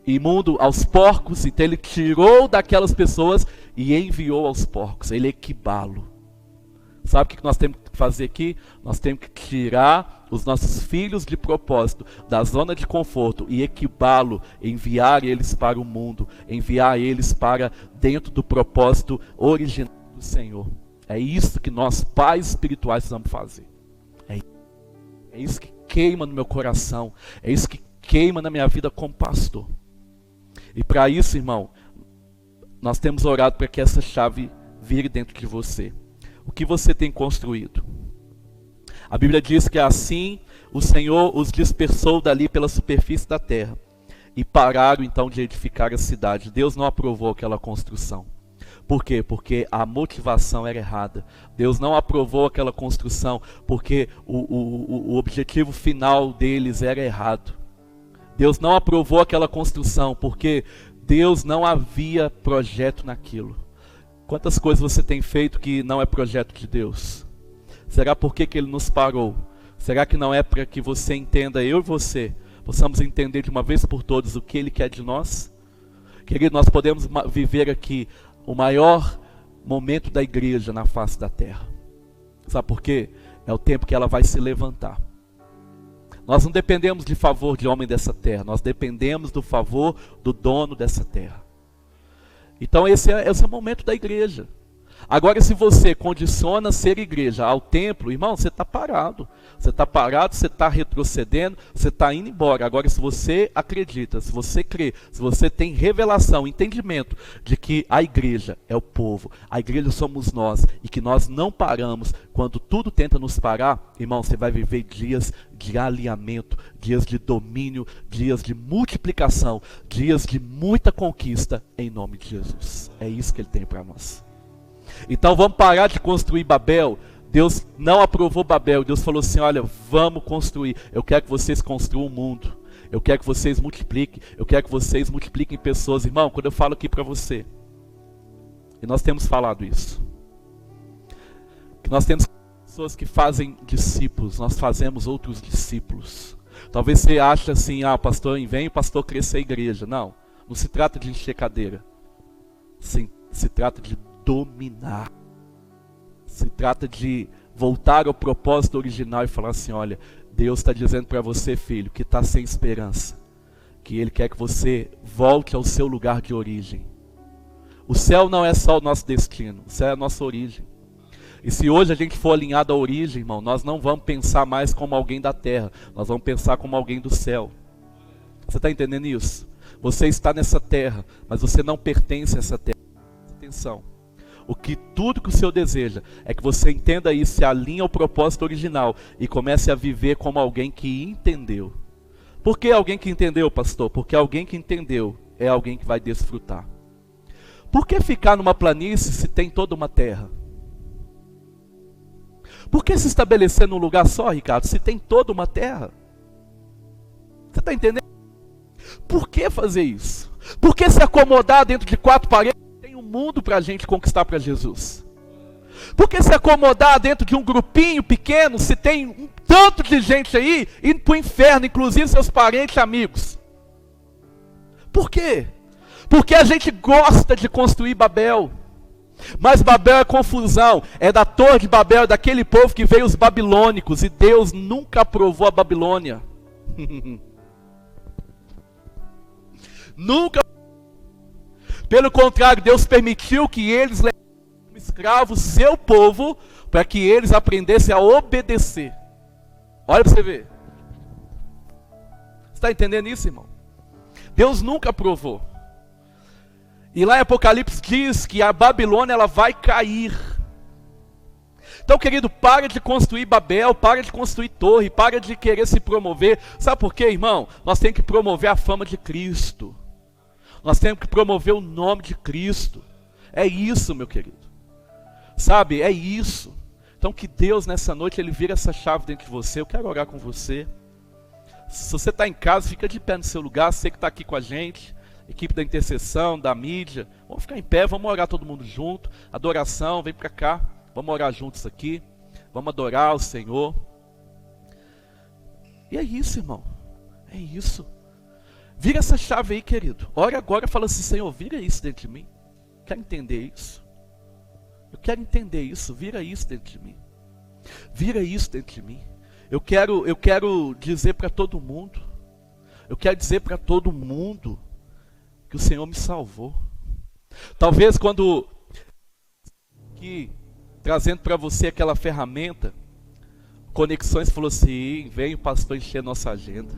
B: imundo aos porcos? Então ele tirou daquelas pessoas e enviou aos porcos. Ele é ekbalo. Sabe o que nós temos que fazer aqui? Nós temos que tirar os nossos filhos de propósito da zona de conforto e ekbalo, enviar eles para o mundo, enviar eles para dentro do propósito original do Senhor. É isso que nós, pais espirituais, precisamos fazer. É isso que queima no meu coração, é isso que queima na minha vida como pastor. E para isso, irmão, nós temos orado para que essa chave vire dentro de você. O que você tem construído? A Bíblia diz que assim o Senhor os dispersou dali pela superfície da terra e pararam então de edificar a cidade. Deus não aprovou aquela construção. Por quê? Porque a motivação era errada. Deus não aprovou aquela construção porque o objetivo final deles era errado. Deus não aprovou aquela construção porque Deus não havia projeto naquilo. Quantas coisas você tem feito que não é projeto de Deus? Será por que Ele nos parou? Será que não é para que você entenda, eu e você, possamos entender de uma vez por todas o que Ele quer de nós? Querido, nós podemos viver aqui o maior momento da igreja na face da terra. Sabe por quê? É o tempo que ela vai se levantar. Nós não dependemos de favor de homem dessa terra, nós dependemos do favor do dono dessa terra. Então esse é o momento da igreja. Agora, se você condiciona ser igreja ao templo, irmão, você está parado. Você está parado, você está retrocedendo, você está indo embora. Agora, se você acredita, se você crê, se você tem revelação, entendimento de que a igreja é o povo, a igreja somos nós, e que nós não paramos quando tudo tenta nos parar, irmão, você vai viver dias de alinhamento, dias de domínio, dias de multiplicação, dias de muita conquista em nome de Jesus. É isso que Ele tem para nós. Então vamos parar de construir Babel. Deus não aprovou Babel. Deus falou assim: olha, vamos construir. Eu quero que vocês construam o mundo. Eu quero que vocês multipliquem. Eu quero que vocês multipliquem pessoas. Irmão, quando eu falo aqui para você, e nós temos falado isso, que nós temos pessoas que fazem discípulos, nós fazemos outros discípulos. Talvez você ache assim: ah, pastor, vem o pastor crescer a igreja. Não se trata de encher cadeira. Sim, se trata de dominar. Se trata de voltar ao propósito original e falar assim: olha, Deus está dizendo para você, filho, que está sem esperança, que Ele quer que você volte ao seu lugar de origem. O céu não é só o nosso destino, o céu é a nossa origem. E se hoje a gente for alinhado à origem, irmão, nós não vamos pensar mais como alguém da terra, nós vamos pensar como alguém do céu. Você está entendendo isso? Você está nessa terra, mas você não pertence a essa terra. Atenção. Tudo que o Senhor deseja é que você entenda isso, se alinhe ao propósito original e comece a viver como alguém que entendeu. Por que alguém que entendeu, pastor? Porque alguém que entendeu é alguém que vai desfrutar. Por que ficar numa planície se tem toda uma terra? Por que se estabelecer num lugar só, Ricardo, se tem toda uma terra? Você está entendendo? Por que fazer isso? Por que se acomodar dentro de 4 paredes? Tem um mundo para a gente conquistar para Jesus. Por que se acomodar dentro de um grupinho pequeno, se tem um tanto de gente aí indo para o inferno, inclusive seus parentes e amigos? Por quê? Porque a gente gosta de construir Babel. Mas Babel é confusão, é da Torre de Babel, é daquele povo que veio os babilônicos, e Deus nunca aprovou a Babilônia. Nunca. Pelo contrário, Deus permitiu que eles levassem como escravos seu povo, para que eles aprendessem a obedecer. Olha para você ver. Você está entendendo isso, irmão? Deus nunca aprovou. E lá em Apocalipse diz que a Babilônia ela vai cair. Então, querido, para de construir Babel, para de construir torre, para de querer se promover. Sabe por quê, irmão? Nós temos que promover a fama de Cristo. Nós temos que promover o nome de Cristo. É isso, meu querido. Sabe, é isso. Então que Deus nessa noite, Ele vira essa chave dentro de você. Eu quero orar com você. Se você está em casa, fica de pé no seu lugar. Você que está aqui com a gente, equipe da intercessão, da mídia. Vamos ficar em pé, vamos orar todo mundo junto. Adoração, vem para cá. Vamos orar juntos aqui. Vamos adorar o Senhor. E é isso, irmão. É isso. Vira essa chave aí, querido. Ora agora e fala assim, Senhor, vira isso dentro de mim. Quero entender isso. Eu quero entender isso. Vira isso dentro de mim. Vira isso dentro de mim. Eu quero dizer para todo mundo. Eu quero dizer para todo mundo que o Senhor me salvou. Talvez quando que trazendo para você aquela ferramenta, Conexões falou assim, vem o pastor encher nossa agenda.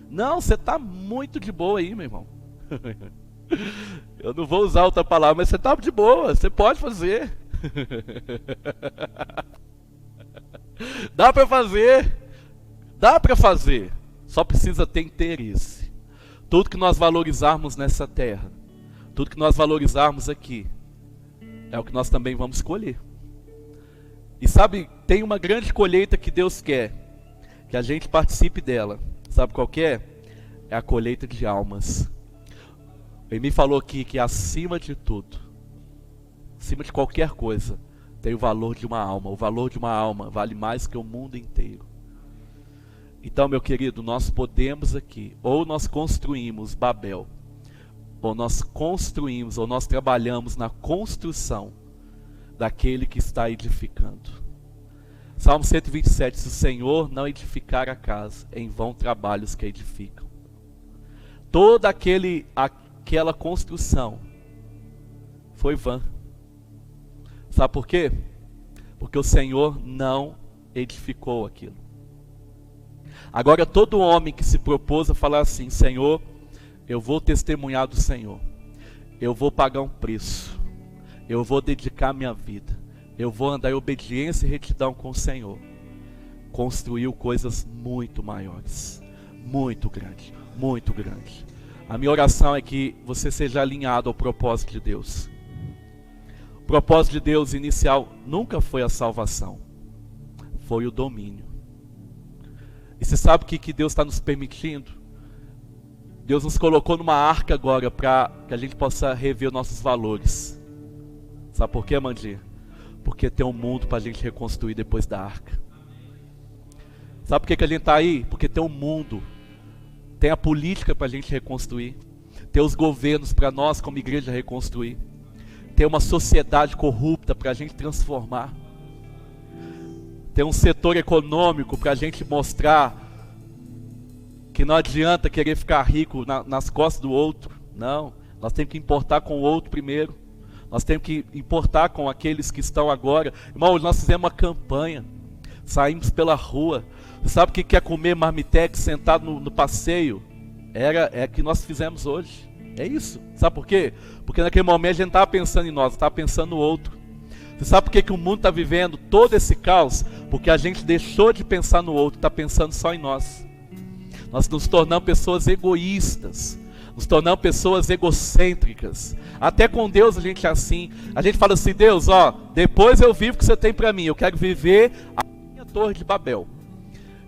B: Não, você está muito de boa aí, meu irmão. Eu não vou usar outra palavra, mas você está de boa, você pode fazer. Dá para fazer, só precisa ter interesse. Tudo que nós valorizarmos nessa terra, tudo que nós valorizarmos aqui, é o que nós também vamos colher. E sabe, tem uma grande colheita que Deus quer, que a gente participe dela. Sabe qual que é? É a colheita de almas. Ele me falou aqui que acima de tudo, acima de qualquer coisa, tem o valor de uma alma. O valor de uma alma vale mais que o mundo inteiro. Então, meu querido, nós podemos aqui, ou nós construímos Babel, ou nós construímos, ou nós trabalhamos na construção daquele que está edificando. Salmo 127, se o Senhor não edificar a casa, em vão trabalham os que edificam. Toda aquela construção foi vã. Sabe por quê? Porque o Senhor não edificou aquilo. Agora todo homem que se propôs a falar assim, Senhor, eu vou testemunhar do Senhor, eu vou pagar um preço, eu vou dedicar minha vida, eu vou andar em obediência e retidão com o Senhor, construiu coisas muito maiores, muito grande, muito grande. A minha oração é que você seja alinhado ao propósito de Deus. O propósito de Deus inicial nunca foi a salvação, foi o domínio. E você sabe o que Deus está nos permitindo? Deus nos colocou numa arca agora para que a gente possa rever nossos valores. Sabe por quê, Mandir? Porque tem um mundo para a gente reconstruir depois da arca. Sabe por que a gente está aí? Porque tem um mundo. Tem a política para a gente reconstruir. Tem os governos para nós como igreja reconstruir. Tem uma sociedade corrupta para a gente transformar. Tem um setor econômico para a gente mostrar que não adianta querer ficar rico nas costas do outro. Não, nós temos que importar com o outro primeiro. Nós temos que importar com aqueles que estão agora. Irmão, nós fizemos uma campanha. Saímos pela rua. Você sabe o que é comer marmitex sentado no passeio? É que nós fizemos hoje. É isso. Sabe por quê? Porque naquele momento a gente não estava pensando em nós, estava pensando no outro. Você sabe por que o mundo está vivendo todo esse caos? Porque a gente deixou de pensar no outro, está pensando só em nós. Nós nos tornamos pessoas egoístas. nos tornamos pessoas egocêntricas. Até com Deus a gente é assim. A gente fala assim: Deus, ó, depois eu vivo o que você tem para mim. Eu quero viver a minha torre de Babel.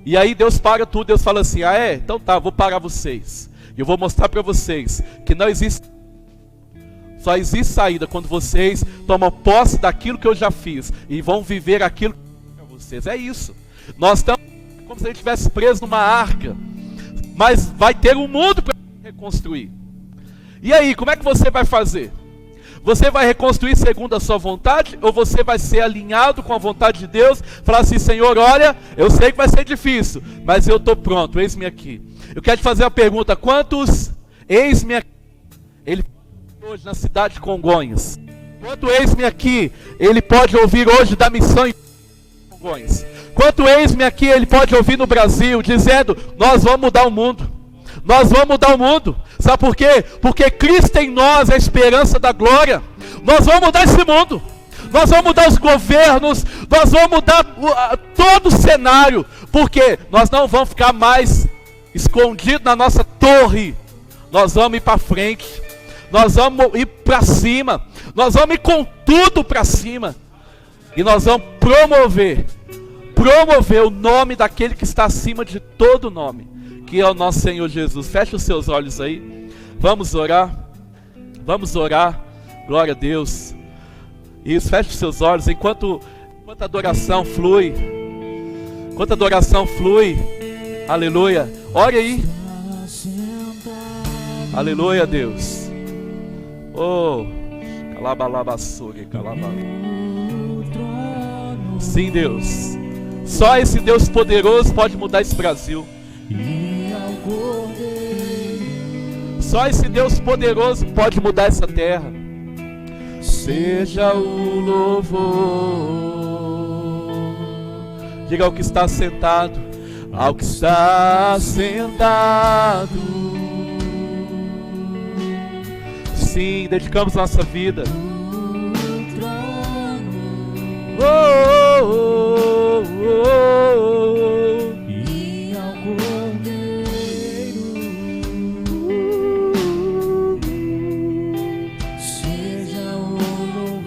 B: E aí Deus para tudo. Deus fala assim: ah, é? Então tá, vou parar vocês. E eu vou mostrar para vocês que não existe, só existe saída quando vocês tomam posse daquilo que eu já fiz e vão viver aquilo que eu fiz para vocês. É isso. Nós estamos como se a gente estivesse preso numa arca, mas vai ter um mundo para reconstruir. E aí, como é que você vai fazer? Você vai reconstruir segundo a sua vontade, ou você vai ser alinhado com a vontade de Deus, falar assim: Senhor, olha, eu sei que vai ser difícil, mas eu estou pronto, eis-me aqui. Eu quero te fazer a pergunta: quantos eis-me aqui ele pode hoje na cidade de Congonhas? Quanto eis-me aqui ele pode ouvir hoje da missão em Congonhas? Quanto eis-me aqui ele pode ouvir no Brasil, dizendo: nós vamos mudar o mundo. Nós vamos mudar o mundo. Sabe por quê? Porque Cristo em nós é a esperança da glória. Nós vamos mudar esse mundo. Nós vamos mudar os governos. Nós vamos mudar todo o cenário. Porque nós não vamos ficar mais escondidos na nossa torre. Nós vamos ir para frente. Nós vamos ir para cima. Nós vamos ir com tudo para cima. E nós vamos promover o nome daquele que está acima de todo nome, que é o nosso Senhor Jesus. Feche os seus olhos aí. Vamos orar. Vamos orar. Glória a Deus. Isso, feche os seus olhos. Enquanto a adoração flui. Enquanto a adoração flui. Aleluia. Ore aí. Aleluia, Deus. Oh, calabalabassuri, calabala. Sim, Deus. Só esse Deus poderoso pode mudar esse Brasil. Só esse Deus poderoso pode mudar essa terra. Seja o louvor. Diga ao que está sentado. Ao que está sentado. Sim, dedicamos nossa vida. Oh, oh, oh, oh, oh. E ao Cordeiro seja o louvor.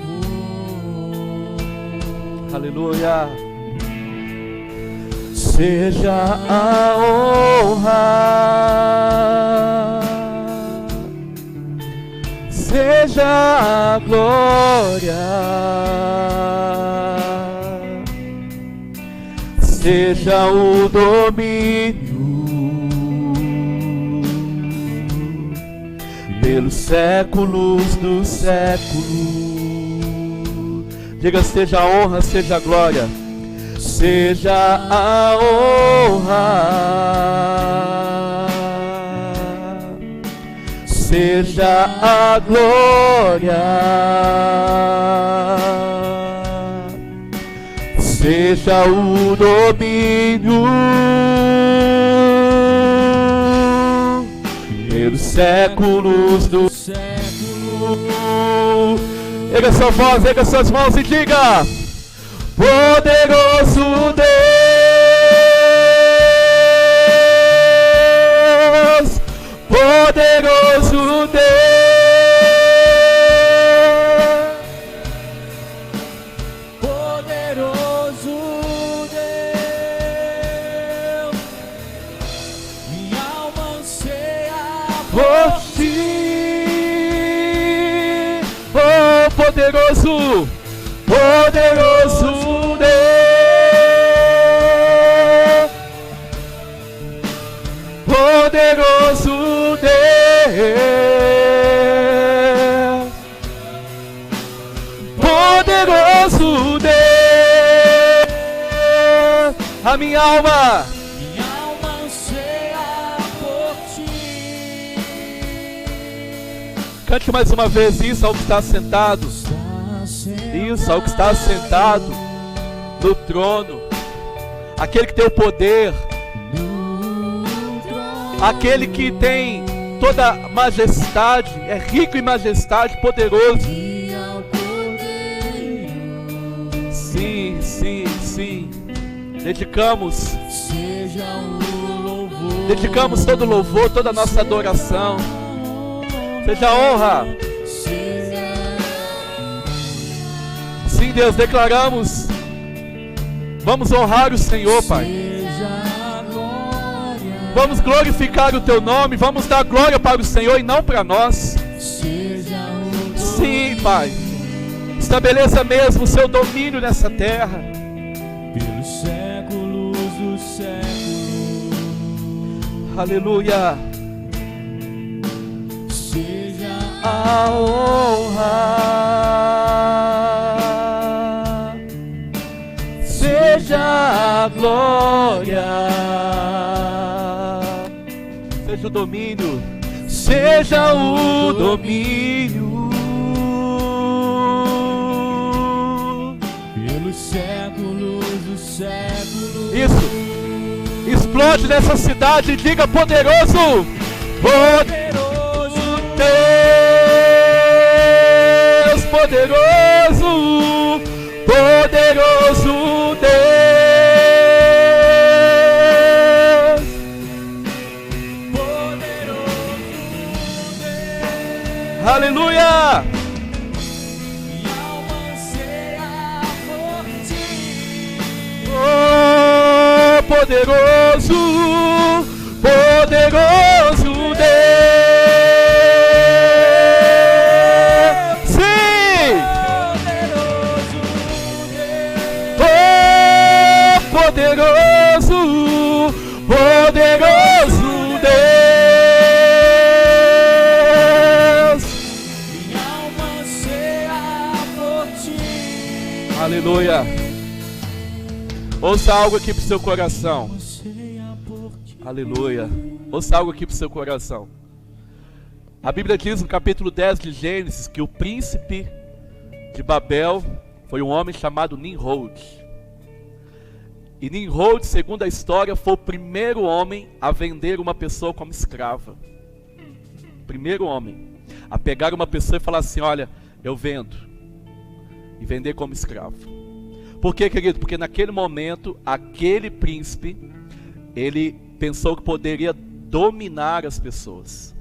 B: Aleluia. Seja a honra, seja a glória, seja o domínio pelos séculos dos séculos. Diga: seja a honra, seja a glória, seja a honra, seja a glória, seja o domínio pelos séculos dos séculos. Erga sua voz, erga suas mãos e diga: poderoso Deus, poderoso Deus, poderoso Deus, minha alma anseia por ti, oh poderoso, poderoso Deus, poderoso Deus, poderoso Deus, a minha alma anseia por ti. Cante mais uma vez isso ao que está sentado. Isso, ao que está sentado no trono, aquele que tem o poder, aquele que tem toda majestade, é rico em majestade, poderoso. Sim, sim, sim. Dedicamos todo o louvor, toda a nossa adoração Seja honra. Sim, Deus, declaramos. Vamos honrar o Senhor, Pai. Vamos glorificar o Teu nome. Vamos dar glória para o Senhor e não para nós. Sim, Pai. Estabeleça mesmo o Seu domínio nessa terra.
D: Pelos séculos dos séculos.
B: Aleluia.
D: Seja
B: A honra, seja a glória, seja o domínio, seja o domínio.
D: pelos séculos dos séculos.
B: Isso. Explode nessa cidade e diga: poderoso, poderoso Deus, poderoso, poderoso Deus, poderoso Deus. Aleluia.
D: Minha alma anseia por ti.
B: Oh, poderoso, poderoso Deus. Sim!
D: Poderoso Deus.
B: Oh, poderoso, poderoso Deus.
D: Minha alma anseia por ti.
B: Aleluia. Ouça algo aqui pro seu coração.
D: Anseia por ti.
B: Aleluia. Ouça algo aqui pro seu coração. A Bíblia diz no capítulo 10 de Gênesis que o príncipe de Babel foi um homem chamado Nimrod. E Nimrod, segundo a história, foi o primeiro homem a vender uma pessoa como escrava. Primeiro homem a pegar uma pessoa e falar assim: olha, eu vendo. E vender como escravo. Por quê, querido? Porque naquele momento, aquele príncipe, ele pensou que poderia dominar as pessoas.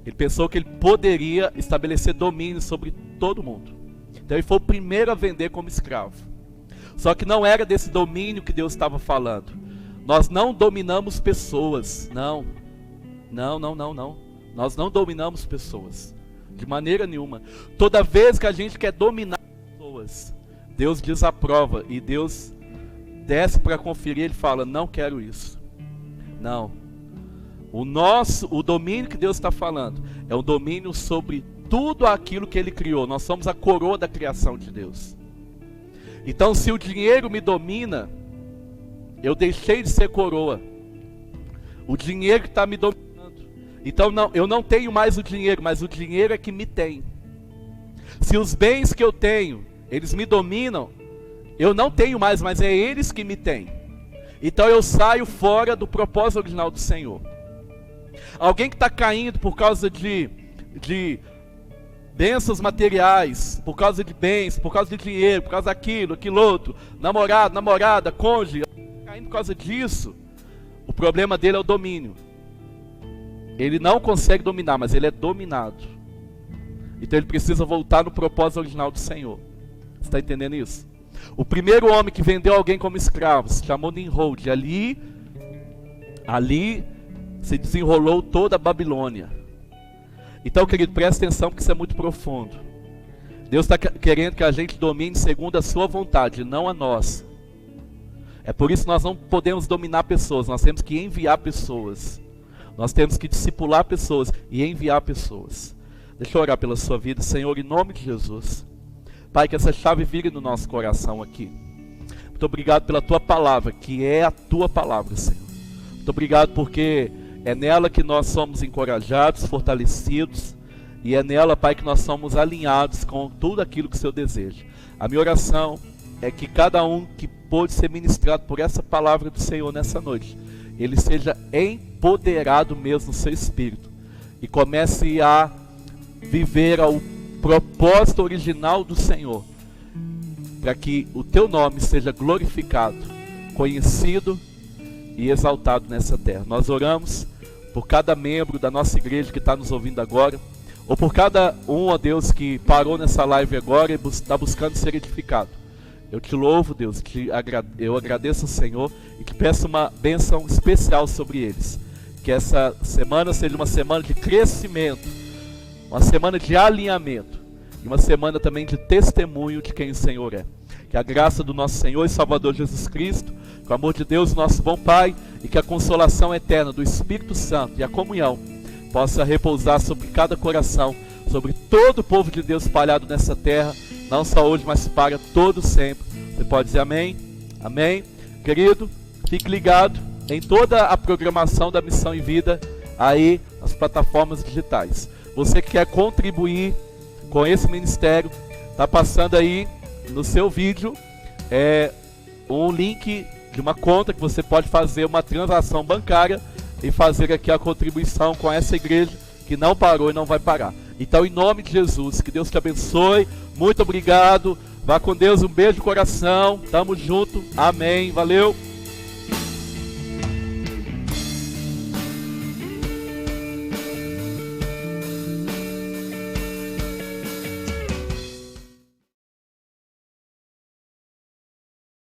B: Ele pensou que ele poderia estabelecer domínio sobre todo mundo. Então ele foi o primeiro a vender como escravo. Só que não era desse domínio que Deus estava falando. Nós não dominamos pessoas. Não. Nós não dominamos pessoas. De maneira nenhuma. Toda vez que a gente quer dominar pessoas, Deus desaprova e Deus desce para conferir. Ele fala: não quero isso. Não. O domínio que Deus está falando é um domínio sobre tudo aquilo que Ele criou. Nós somos a coroa da criação de Deus. Então, se o dinheiro me domina, eu deixei de ser coroa. O dinheiro que está me dominando. Então, eu não tenho mais o dinheiro, mas o dinheiro é que me tem. Se os bens que eu tenho, eles me dominam, eu não tenho mais, mas é eles que me têm. Então eu saio fora do propósito original do Senhor. Alguém que está caindo por causa de bênçãos materiais, por causa de bens, por causa de dinheiro, por causa daquilo, aquilo outro, namorado, namorada, cônjuge, caindo por causa disso, o problema dele é o domínio. Ele não consegue dominar, mas ele é dominado. Então ele precisa voltar no propósito original do Senhor. Você está entendendo isso? O primeiro homem que vendeu alguém como escravo se chamou Nimrod. Ali se desenrolou toda a Babilônia. Então, querido, presta atenção porque isso é muito profundo. Deus está querendo que a gente domine segundo a sua vontade, não a nossa. É por isso que nós não podemos dominar pessoas. Nós temos que enviar pessoas. Nós temos que discipular pessoas e enviar pessoas. Deixa eu orar pela sua vida, Senhor, em nome de Jesus. Pai, que essa chave vire no nosso coração aqui. Muito obrigado pela Tua palavra, que é a Tua palavra, Senhor. Muito obrigado porque é nela que nós somos encorajados, fortalecidos. E é nela, Pai, que nós somos alinhados com tudo aquilo que o Senhor deseja. A minha oração é que cada um que pôde ser ministrado por essa palavra do Senhor nessa noite, ele seja empoderado mesmo no seu espírito. E comece a viver ao propósito original do Senhor, para que o Teu nome seja glorificado, conhecido e exaltado nessa terra. Nós oramos por cada membro da nossa igreja que está nos ouvindo agora. ou por cada um, ó Deus, que parou nessa live agora e está buscando ser edificado. Eu te louvo, Deus, eu agradeço ao Senhor e te peço uma bênção especial sobre eles. Que essa semana seja uma semana de crescimento, uma semana de alinhamento e uma semana também de testemunho de quem o Senhor é. Que a graça do nosso Senhor e Salvador Jesus Cristo, que o amor de Deus, nosso bom Pai, e que a consolação eterna do Espírito Santo e a comunhão possa repousar sobre cada coração, sobre todo o povo de Deus espalhado nessa terra, não só hoje, mas para todo sempre. Você pode dizer amém? Amém? Querido, fique ligado em toda a programação da Missão em Vida aí nas plataformas digitais. Você que quer contribuir com esse ministério, está passando aí no seu vídeo um link de uma conta que você pode fazer uma transação bancária e fazer aqui a contribuição com essa igreja que não parou e não vai parar. Então, em nome de Jesus, que Deus te abençoe. Muito obrigado. Vá com Deus, um beijo no coração. Tamo junto. Amém. Valeu.